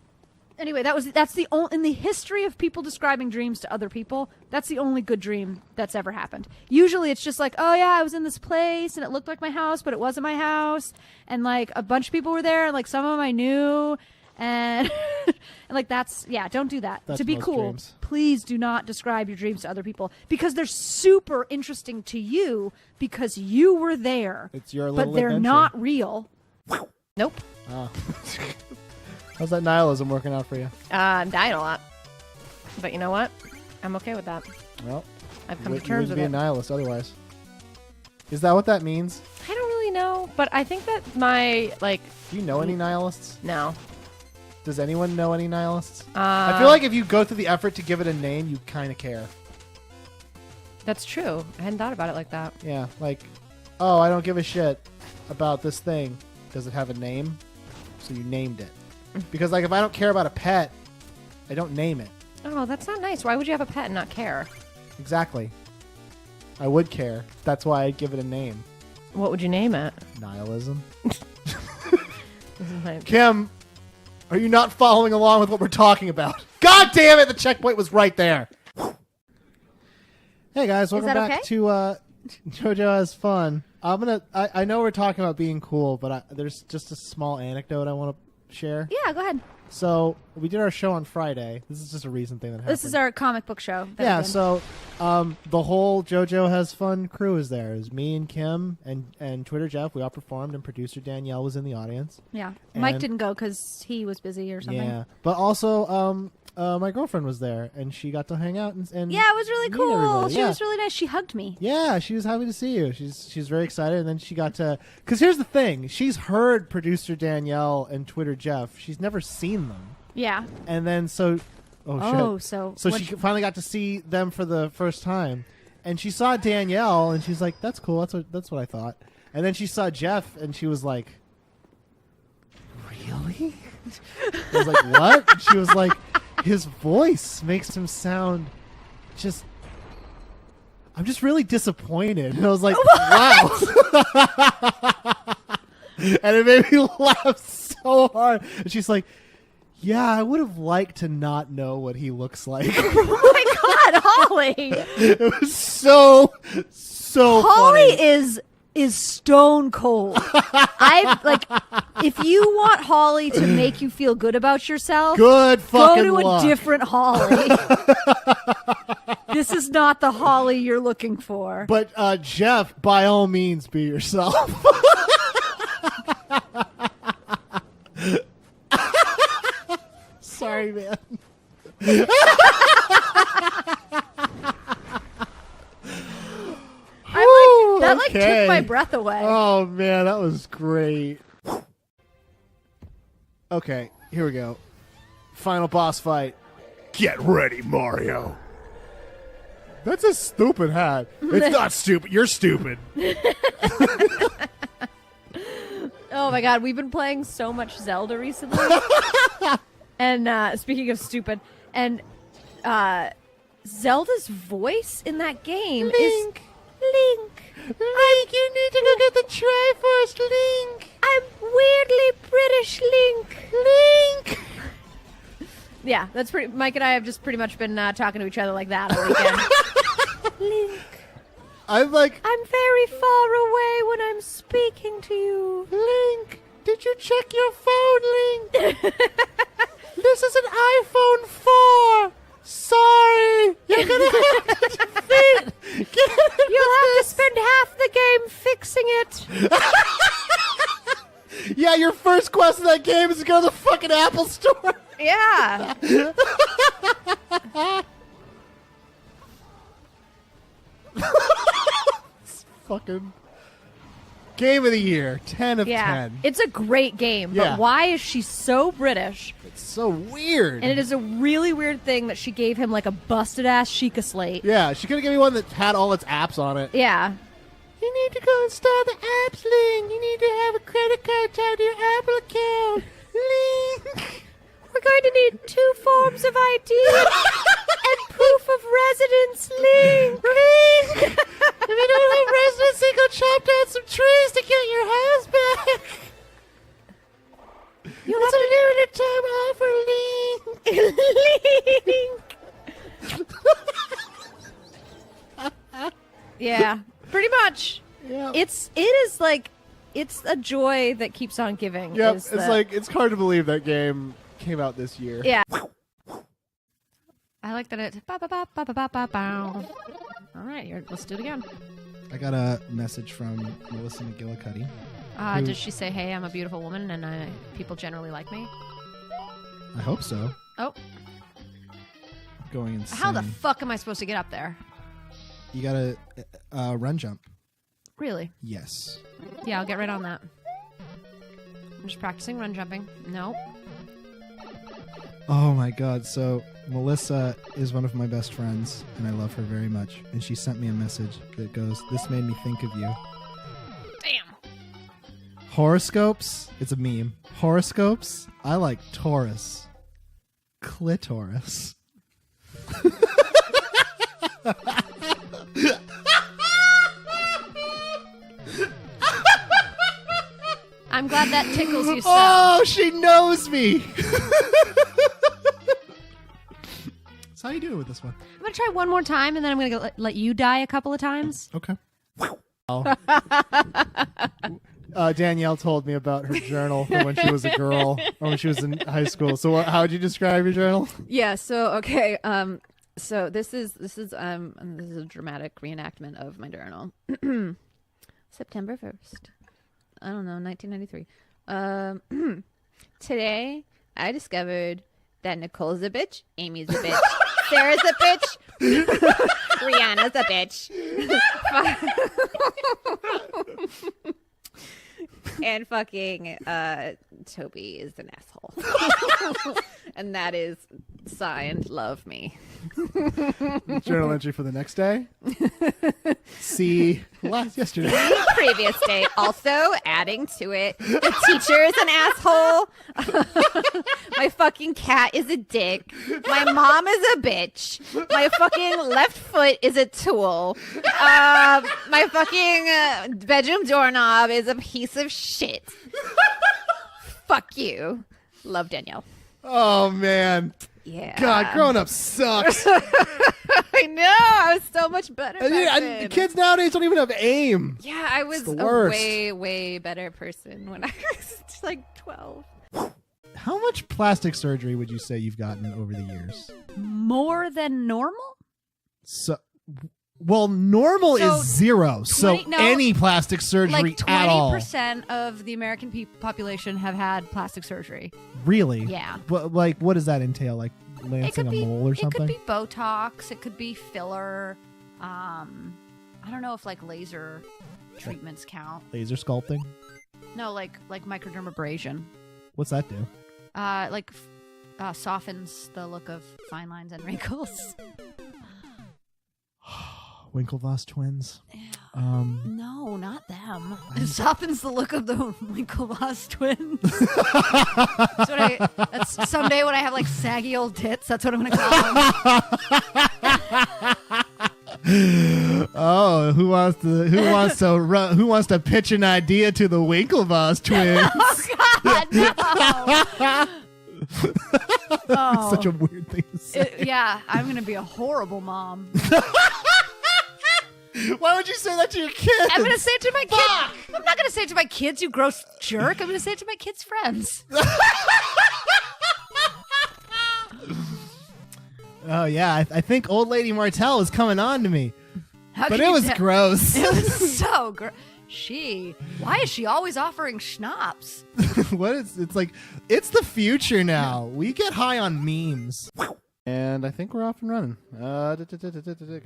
Anyway, that's the only in the history of people describing dreams to other people. That's the only good dream that's ever happened. Usually, it's just like, oh yeah, I was in this place and it looked like my house, but it wasn't my house, and like a bunch of people were there, and like some of them I knew, and and like that's don't do that. That's To be most cool, dreams. please do not describe your dreams to other people because they're super interesting to you because you were there. It's your but little they're adventure. not real. Nope. How's that nihilism working out for you? I'm dying a lot. But you know what? I'm okay with that. Well, I've come you to terms wouldn't with be a it. nihilist otherwise. Is that what that means? I don't really know, but I think that my Do you know any nihilists? no. Does anyone know any nihilists? I feel like if you go through the effort to give it a name, you kind of care. That's true. I hadn't thought about it like that. Yeah, like, oh, I don't give a shit about this thing. Does it have a name? So you named it. Because, like, if I don't care about a pet, I don't name it. Oh, that's not nice. Why would you have a pet and not care? Exactly. I would care. That's why I'd give it a name. What would you name it? Nihilism. This is my- Kim, are you not following along with what we're talking about? God damn it, the checkpoint was right there. Hey guys, welcome that back okay? to JoJo Has Fun. I know we're talking about being cool, but there's just a small anecdote I want to share. Yeah, go ahead. So we did our show on Friday. This is just a recent thing that happened. This is our comic book show. that Yeah, we did. so the whole JoJo Has Fun crew is there. It was me and Kim and Twitter Jeff. We all performed, and producer Danielle was in the audience. Yeah. Mike And- didn't go because he was busy or something. Yeah, but also my girlfriend was there, and she got to hang out and Yeah, it was really meet cool. everybody. She Yeah. was really nice. She hugged me. Yeah, she was happy to see you. She's very excited, and then she got to. Because here's the thing: she's heard producer Danielle and Twitter Jeff. She's never seen them, Yeah. and then so, Oh, shit. so So what- she finally got to see them for the first time, and she saw Danielle, and she's like, "That's cool. That's what I thought." And then she saw Jeff, and she was like, "Really?" I was like, "What?" And she was like, "His voice makes him sound just." I'm just really disappointed. And I was like, "Wow!" And it made me laugh so hard. And she's like, "Yeah, I would have liked to not know what he looks like." Oh my God, Holly! It was so Holly funny. is stone cold. I like if you want Holly to make you feel good about yourself. Good Go fucking to luck. a different Holly. This is not the Holly you're looking for. But Jeff, by all means, be yourself. Sorry, man. That like okay. took my breath away. Oh man, that was great. Okay, here we go. Final boss fight. Get ready, Mario. That's a stupid hat. It's not stupid. You're stupid. Oh my God, we've been playing so much Zelda recently. And speaking of stupid, and Zelda's voice in that game is Link. Link, you need to go get the Triforce, Link. I'm weirdly British Link. Link. Yeah, that's pretty. Mike and I have just pretty much been talking to each other like that all weekend. Link, I'm like, I'm very far away when I'm speaking to you. Link, did you check your phone, Link? This is an iPhone 4. Sorry. You're going to have to defeat. You'll have to spend half the game fixing it. Yeah, your first quest in that game is to go to the fucking Apple Store. Yeah. Fucking game of the year. 10 of Yeah. 10. It's a great game, Yeah. but why is she so British? It's so weird. And it is a really weird thing that she gave him like a busted ass Sheikah slate. Yeah, she could have given me one that had all its apps on it. Yeah. You need to go install the apps, Link. You need to have a credit card tied to your Apple account. Link. We're going to need 2 forms of ID and proof of residence, Link. Link. If you don't have residency, go chop down some trees to get your house back. You'll It's have a limited time offer, Link. Yeah, pretty much. Yeah. It is like it's a joy that keeps on giving. Yep, is it's the- like it's hard to believe that game came out this year. Yeah. I like that it. Ba, ba, ba, ba, ba, ba, ba, bow. All right, let's do it again. I got a message from Melissa McGillicuddy. Who- Does she say, "Hey, I'm a beautiful woman, and people generally like me"? I hope so. Oh, Going insane. how the fuck am I supposed to get up there? You gotta run jump. Really? Yes. Yeah, I'll get right on that. I'm just practicing run jumping. Nope. Oh my god. So Melissa is one of my best friends, and I love her very much. And she sent me a message that goes, "This made me think of you." Damn. Horoscopes? It's a meme. Horoscopes? I like Taurus. Clitoris. I'm glad that tickles you so. Oh, she knows me. So how you doing with this one? I'm gonna try one more time, and then I'm gonna let you die a couple of times. Okay. Danielle told me about her journal from when she was a girl or when she was in high school. So how would you describe your journal? Yeah. So okay. So this is a dramatic reenactment of my journal. September 1st. I don't know, 1993. Today I discovered that Nicole's a bitch, Amy's a bitch, Sarah's a bitch, Rihanna's a bitch. And fucking Toby is an asshole. And that is signed Love Me. Journal entry for the next day. See yesterday. Previous day. Also adding to it, the teacher is an asshole. My fucking cat is a dick. My mom is a bitch. My fucking left foot is a tool. My fucking bedroom doorknob is a piece of shit. Fuck you. Love, Danielle. Oh man. Yeah. God, growing up sucks. I know. I was so much better back And then. kids nowadays don't even have aim. Yeah, I was the a worst. way, way better person when I was just like 12. How much plastic surgery would you say you've gotten over the years? More than normal? So, well, normal So, is 0. So 20 no, any plastic surgery Like at all. 20% of the American population have had plastic surgery. Really? Yeah. But like, what does that entail? Like lancing a mole or It something? could be Botox. It could be filler. I don't know if like laser treatments count. Laser sculpting. No, like microdermabrasion. What's that do? Softens the look of fine lines and wrinkles. Winklevoss twins. No, not them. It softens the look of the Winklevoss twins. That's someday when I have like saggy old tits. That's what I'm gonna call them. Oh, who wants to pitch an idea to the Winklevoss twins? Oh God, no! Oh. Such a weird thing to say. Yeah, I'm gonna be a horrible mom. Why would you say that to your kids? I'm gonna say it to my kids. I'm not gonna say it to my kids, you gross jerk. I'm gonna say it to my kids' friends. Oh yeah, I think old lady Martell was coming on to me, How but can it you was tell? gross. It was so gross. Why is she always offering schnapps? What is? It's like it's the future now. We get high on memes. And I think we're off and running.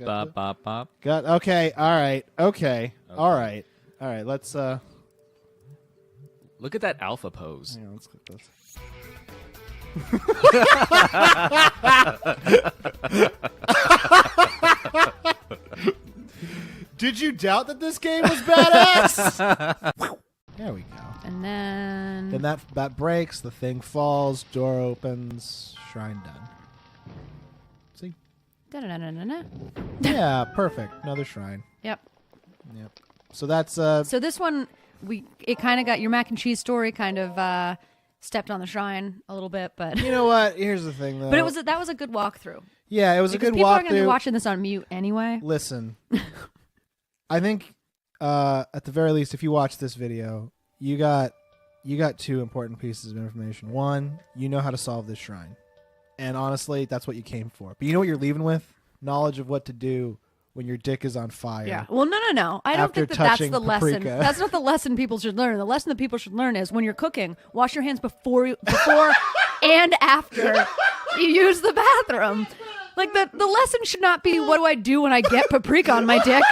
Bop, bop, bop. Got okay. All right. Okay. All right. All right. Let's Look at that alpha pose. hang on, let's click this. Did you doubt that this game was badass? There we go. And then Then that breaks. The thing falls. Door opens. Shrine done. See? Da-da-da-da-da. Yeah. Perfect. Another shrine. Yep. Yep. So that's So this one, it kind of got your mac and cheese story kind of stepped on the shrine a little bit, but You know what? Here's the thing, though. but that was a good walkthrough. yeah, it was Because a good people are going to be walkthrough. watching this on mute anyway. Listen, I think at the very least, if you watch this video, you got two important pieces of information. One, you know how to solve this shrine, and honestly, that's what you came for. But you know what you're leaving with? Knowledge of what to do when your dick is on fire. Yeah. Well, no. I don't After think that's touching the lesson. paprika. That's not the lesson people should learn. The lesson that people should learn is when you're cooking, wash your hands before and after you use the bathroom. Like the lesson should not be what do I do when I get paprika on my dick.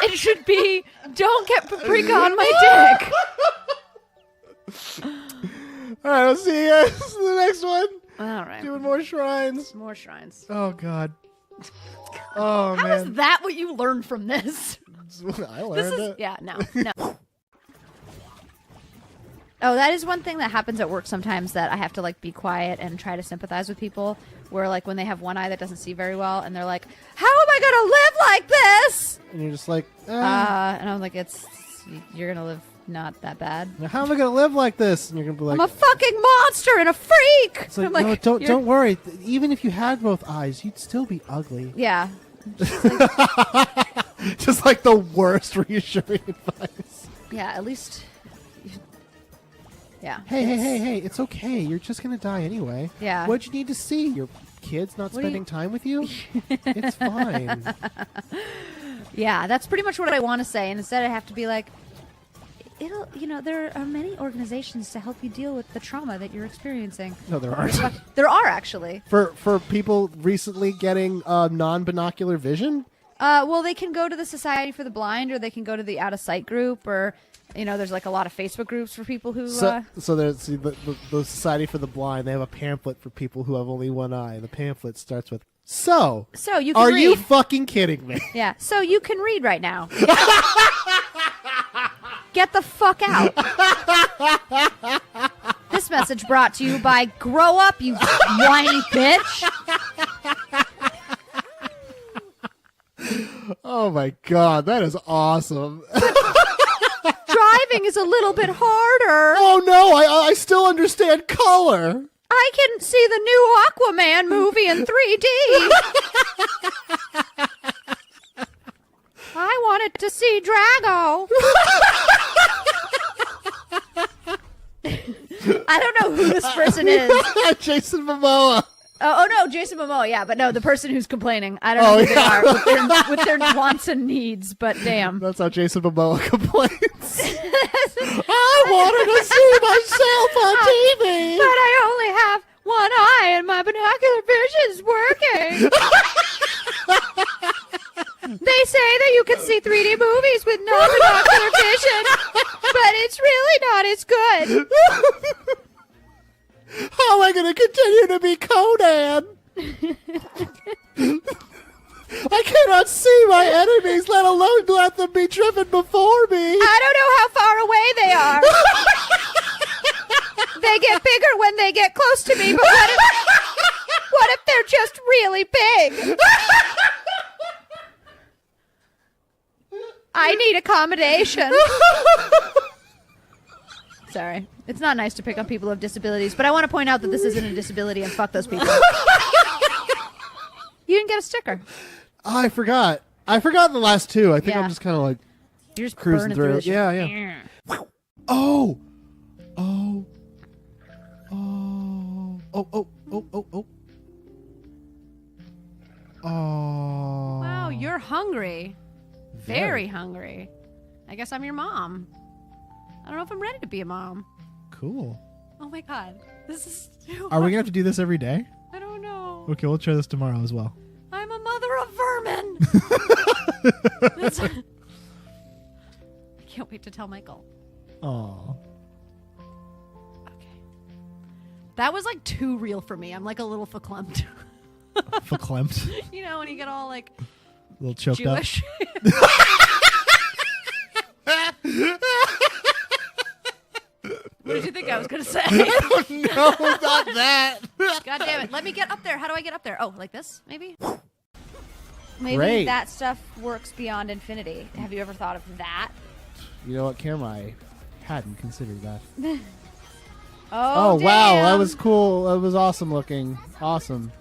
It should be don't get paprika on my dick. All right, I'll see you guys in the next one. All right. Doing more shrines. More shrines. Oh God. Oh How man. is that what you learned from this? I learned This is it. yeah, no. Oh, that is one thing that happens at work sometimes that I have to like be quiet and try to sympathize with people. Where like when they have one eye that doesn't see very well, and they're like, "How am I gonna live like this?" And you're just like, And I'm like, you're gonna live not that bad. how am I gonna live like this? And you're gonna be like, I'm a fucking monster and a freak. it's like, I'm like, no, "You're-" don't worry. Even if you had both eyes, you'd still be ugly. Yeah. Just like the worst reassuring advice. Yeah, at least Yeah. Hey, it's okay. You're just going to die anyway. Yeah. What'd you need to see? Your kids not What do you- spending time with you? It's fine. Yeah, that's pretty much what I want to say. And instead I have to be like, there are many organizations to help you deal with the trauma that you're experiencing. No, there aren't. There are actually. For people recently getting non-binocular vision? Well, they can go to the Society for the Blind, or they can go to the Out of Sight group, or there's like a lot of Facebook groups for people who. So there's the Society for the Blind. They have a pamphlet for people who have only one eye. The pamphlet starts with, So you can are read. you fucking kidding me? Yeah, so you can read right now. Get the fuck out. This message brought to you by Grow Up, you whiny bitch. Oh my god, that is awesome. Driving is a little bit harder. Oh no, I still understand color. I can see the new Aquaman movie in 3D. I wanted to see Drago. I don't know who this person is. Jason Momoa. Oh no, Jason Momoa, yeah, but no, the person who's complaining. I don't know who they are with their wants and needs, but damn. That's how Jason Momoa complains. I wanted to see myself on TV. But I only have one eye and my binocular vision's working. They say that you can see 3D movies with non-binocular vision, but it's really not as good. How am I going to continue to be Conan? I cannot see my enemies, let alone let them be driven before me. I don't know how far away they are. They get bigger when they get close to me, but what if they're just really big? I need accommodation. Sorry. It's not nice to pick on people who have disabilities, but I want to point out that this isn't a disability and fuck those people. You didn't get a sticker. Oh, I forgot. I forgot the last two. I think Yeah. I'm just kind of like You're just cruising burning through. this shit. Yeah. Oh. Oh. Oh. Oh. Oh. Oh. Oh. Oh. Oh. Wow, you're hungry. Very hungry. I guess I'm your mom. I don't know if I'm ready to be a mom. Cool. Oh my god. This is too Are we gonna have to do this every day? I don't know. Okay, we'll try this tomorrow as well. I'm a mother of vermin. That's- I can't wait to tell Michael. Aw. Okay. That was like too real for me. I'm like a little verklempt. Verklempt. You know, when you get all like A little choked Jewish. What did you think I was going to say? No, not that. God damn it. Let me get up there. How do I get up there? Oh, like this, maybe? Maybe Great. that stuff works beyond infinity. Have you ever thought of that? You know what, Kim? I hadn't considered that. Oh, wow, that damn. was cool. That was awesome looking. Awesome.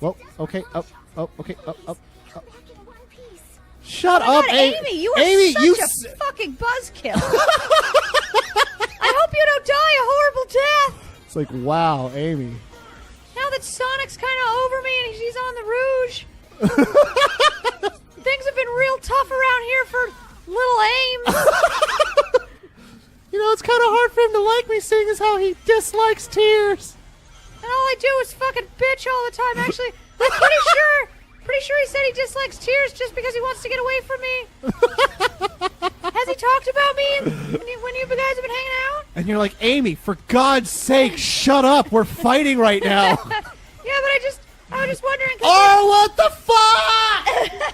Well, okay, up, okay, up. Shut Oh my up, God, Amy! You are Amy, such you a fucking buzzkill. I hope you don't die a horrible death. It's like, wow, Amy. Now that Sonic's kind of over me and he's on the Rouge, things have been real tough around here for little Ames. You know, it's kind of hard for him to like me, seeing as how he dislikes tears. And all I do is fucking bitch all the time. Actually, I'm pretty sure he said he dislikes tears just because he wants to get away from me. Has he talked about me when you guys have been hanging out? And you're like, Amy, for God's sake, shut up. We're fighting right now. Yeah, but I was just wondering. Oh, what the fuck?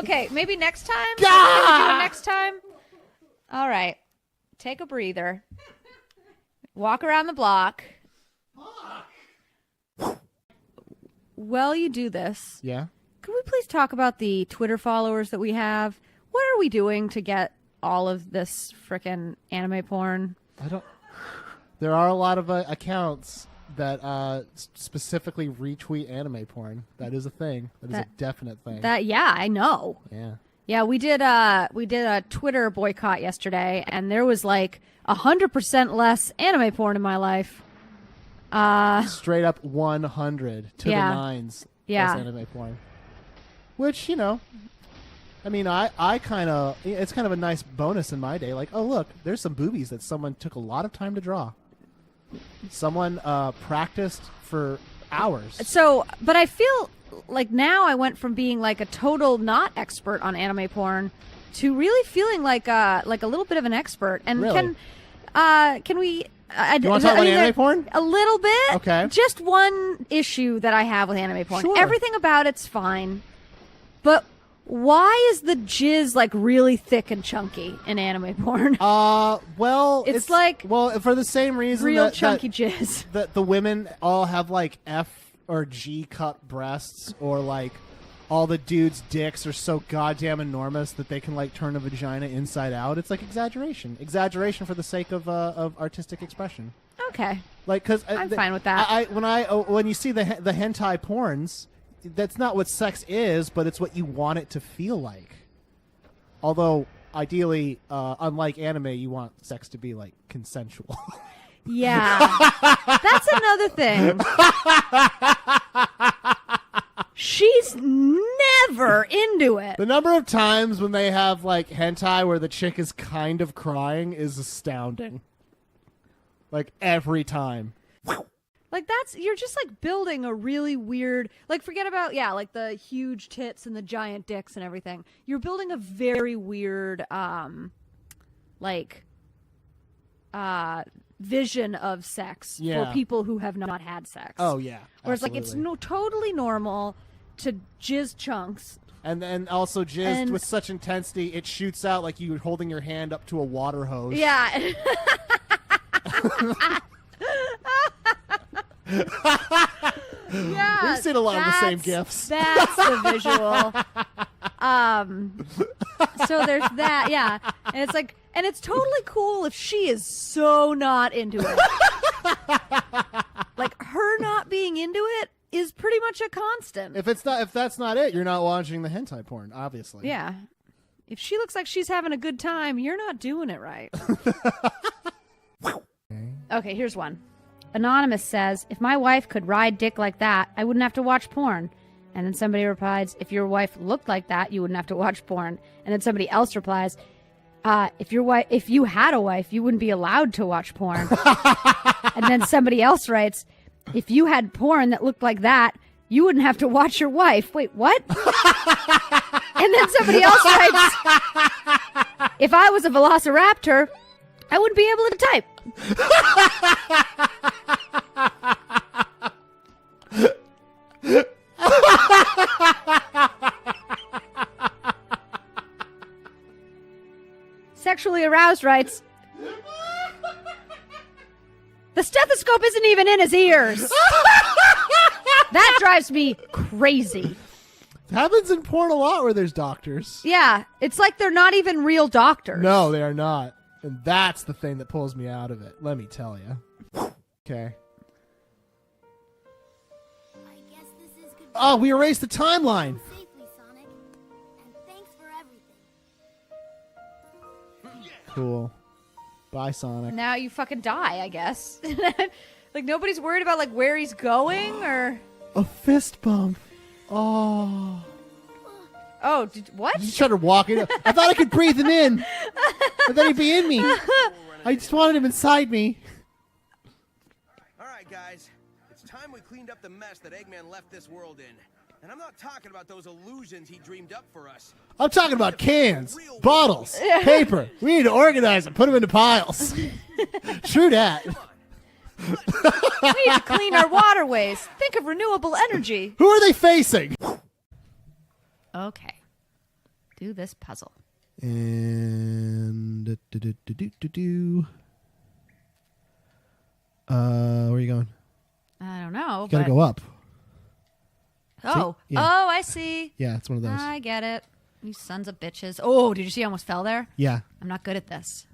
Okay, maybe next time. God! Can we do it next time? All right. Take a breather. Walk around the block. While you do this, Yeah. could we please talk about the Twitter followers that we have? What are we doing to get all of this frickin' anime porn? I don't. There are a lot of accounts that specifically retweet anime porn. That is a thing. That is a definite thing. Yeah, I know. Yeah. Yeah, we did a Twitter boycott yesterday, and there was like 100% less anime porn in my life. Straight up 100 to Yeah. the nines. Yeah. As anime porn. Which, you know, I mean, I kind of, it's kind of a nice bonus in my day. Like, oh, look, there's some boobies that someone took a lot of time to draw. Someone practiced for hours. So, but I feel like now I went from being like a total not expert on anime porn to really feeling like a little bit of an expert. And Really? can we? You wanna talk about anime porn? A little bit. Okay. Just one issue that I have with anime porn. Sure. Everything about it's fine, but why is the jizz like really thick and chunky in anime porn? Well, It's like well, for the same reason Real that, chunky jizz. that the women all have like F or G cup breasts, or like all the dudes' dicks are so goddamn enormous that they can like turn a vagina inside out. It's like exaggeration for the sake of artistic expression. Okay. Like, because I'm fine with that. When you see the hentai porns, that's not what sex is, but it's what you want it to feel like. Although, ideally, unlike anime, you want sex to be like consensual. Yeah. That's another thing. She's never into it. The number of times when they have like hentai where the chick is kind of crying is astounding. Like every time. Like you're just like building a really weird, like forget about, like the huge tits and the giant dicks and everything. You're building a very weird, vision of sex Yeah. for people who have not had sex. Oh yeah. Whereas like it's totally normal to jizz chunks. And then also jizzed And- with such intensity it shoots out like you were holding your hand up to a water hose. Yeah. Yeah, We've seen a lot of the same that's- gifs. That's the visual. So there's that, yeah. And it's like, and it's totally cool if she is so not into it. Like her not being into it is pretty much a constant. If that's not it, you're not watching the hentai porn, obviously. Yeah. If she looks like she's having a good time, you're not doing it right. Okay, here's one. Anonymous says, if my wife could ride dick like that, I wouldn't have to watch porn. And then somebody replies, if your wife looked like that, you wouldn't have to watch porn. And then somebody else replies, if you had a wife, you wouldn't be allowed to watch porn. And then somebody else writes, if you had porn that looked like that, you wouldn't have to watch your wife. Wait, what? And then somebody else writes, if I was a velociraptor, I wouldn't be able to type. Sexually aroused writes, the stethoscope isn't even in his ears. That drives me crazy. It happens in porn a lot where there's doctors. Yeah, it's like they're not even real doctors. No, they are not. And that's the thing that pulls me out of it. Let me tell you. Okay. I guess this is goodbye Oh, we erased the timeline. safely, Sonic. And thanks for everything. Cool. Bye, Sonic. Now you fucking die, I guess. Like nobody's worried about like where he's going or. A fist bump. Oh. Oh, what? You just tried to walk it. I thought I could breathe him in. But then he'd be in me. I just wanted him inside me. All right, guys. It's time we cleaned up the mess that Eggman left this world in. And I'm not talking about those illusions he dreamed up for us. I'm talking about cans, bottles, paper. We need to organize them, put them into piles. True that. We need to clean our waterways. Think of renewable energy. Who are they facing? Okay. Do this puzzle. And where are you going? I don't know. You gotta but- go up. Oh. See? Yeah. Oh, I see. Yeah, it's one of those. I get it. You sons of bitches. Oh, did you see I almost fell there? Yeah. I'm not good at this.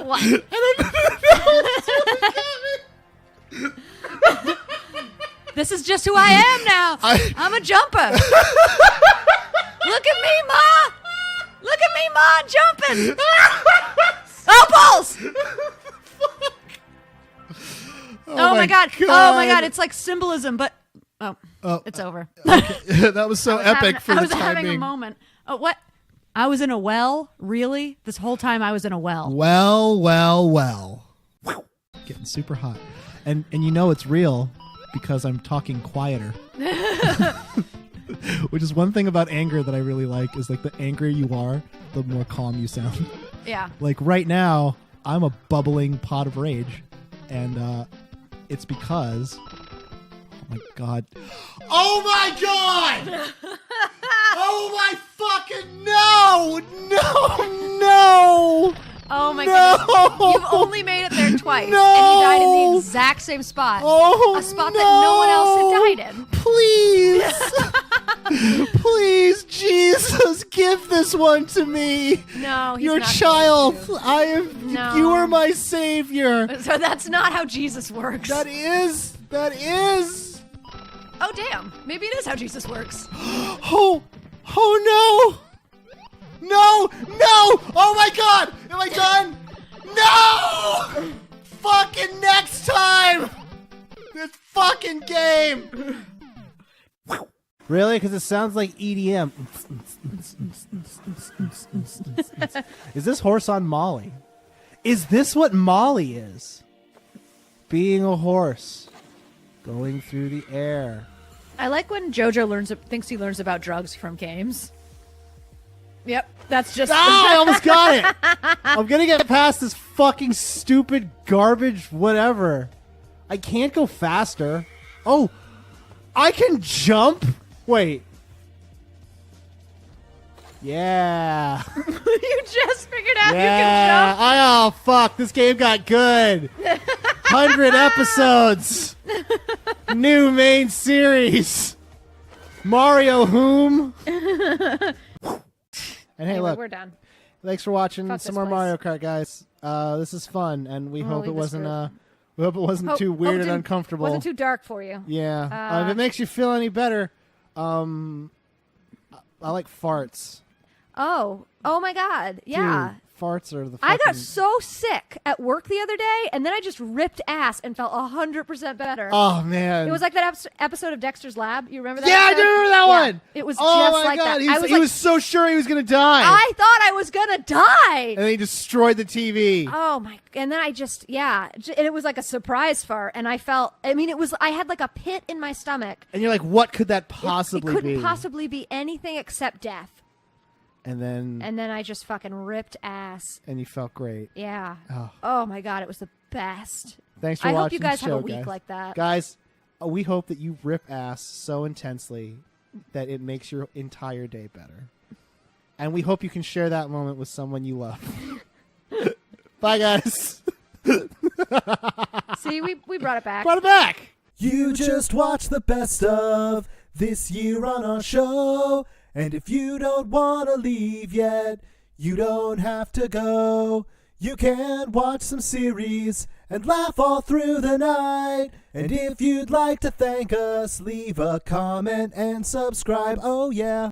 what? This is just who I am now. I'm a jumper. Look at me, Ma. Look at me, Ma, I'm jumping. Opals. Oh my god. Oh my god. It's like symbolism, but it's over. That was so epic for I the was time having a being. moment. Oh, what? I was in a well? Really? This whole time I was in a well. Well. Getting super hot. And you know it's real because I'm talking quieter. Which is one thing about anger that I really like is like the angrier you are, the more calm you sound. Yeah. Like right now, I'm a bubbling pot of rage. And it's because oh my god. Oh my god! Oh my fucking no! Oh my No! goodness. You've only made it there twice. No! And you died in the exact same spot. Oh, A spot that no one else had died in. Please! Please, Jesus, give this one to me. No, he's Your not child. going to. I am. No. You are my savior. So that's not how Jesus works. That is. Oh, damn. Maybe it is how Jesus works. Oh no! No! Oh my god! Am I done? No! Fucking next time! This fucking game! Really? Because it sounds like EDM. Is this horse on Molly? Is this what Molly is? Being a horse. Going through the air. I like when JoJo thinks he learns about drugs from games. Yep, that's just. Ah, I almost got it. I'm going to get past this fucking stupid garbage whatever. I can't go faster. Oh, I can jump? Wait. Yeah. You just figured out you Yeah. can jump. Oh, fuck. This game got good. 100 episodes. New main series. Mario Whom. And hey, Anyway, look. we're done. Thanks for watching Fuck some this more place. Mario Kart, guys. This is fun, and we hope it leave this wasn't. group. We hope it wasn't too weird and uncomfortable. Wasn't too dark for you. Yeah. If it makes you feel any better, I like farts. Oh my God. Yeah. Dude, farts are the. I got fucking- so sick at work the other day, and then I just ripped ass and felt 100% better. Oh man. It was like that episode of Dexter's Lab. You remember that? Yeah, I episode? do remember that Yeah. one. It was Oh just my like God. that. He I was, was he like, was so sure he was gonna die, I thought I was gonna die. and then he destroyed the TV. Oh my! And then I just, and it was like a surprise fart, and I felt. I mean, I had like a pit in my stomach. And you're like, what could that It possibly couldn't be? possibly be anything except death. And then And then I just fucking ripped ass. and you felt great. Yeah. Oh. Oh my God, it was the best. Thanks for I watching. hope you guys the have a show, week guys. like that. Guys, we hope that you rip ass so intensely that it makes your entire day better. And we hope you can share that moment with someone you love. Bye, guys. See, we brought it back. Brought it back. You just watched the best of this year on our show. And if you don't want to leave yet, you don't have to go. You can watch some series and laugh all through the night. And if you'd like to thank us, leave a comment and subscribe. Oh, yeah.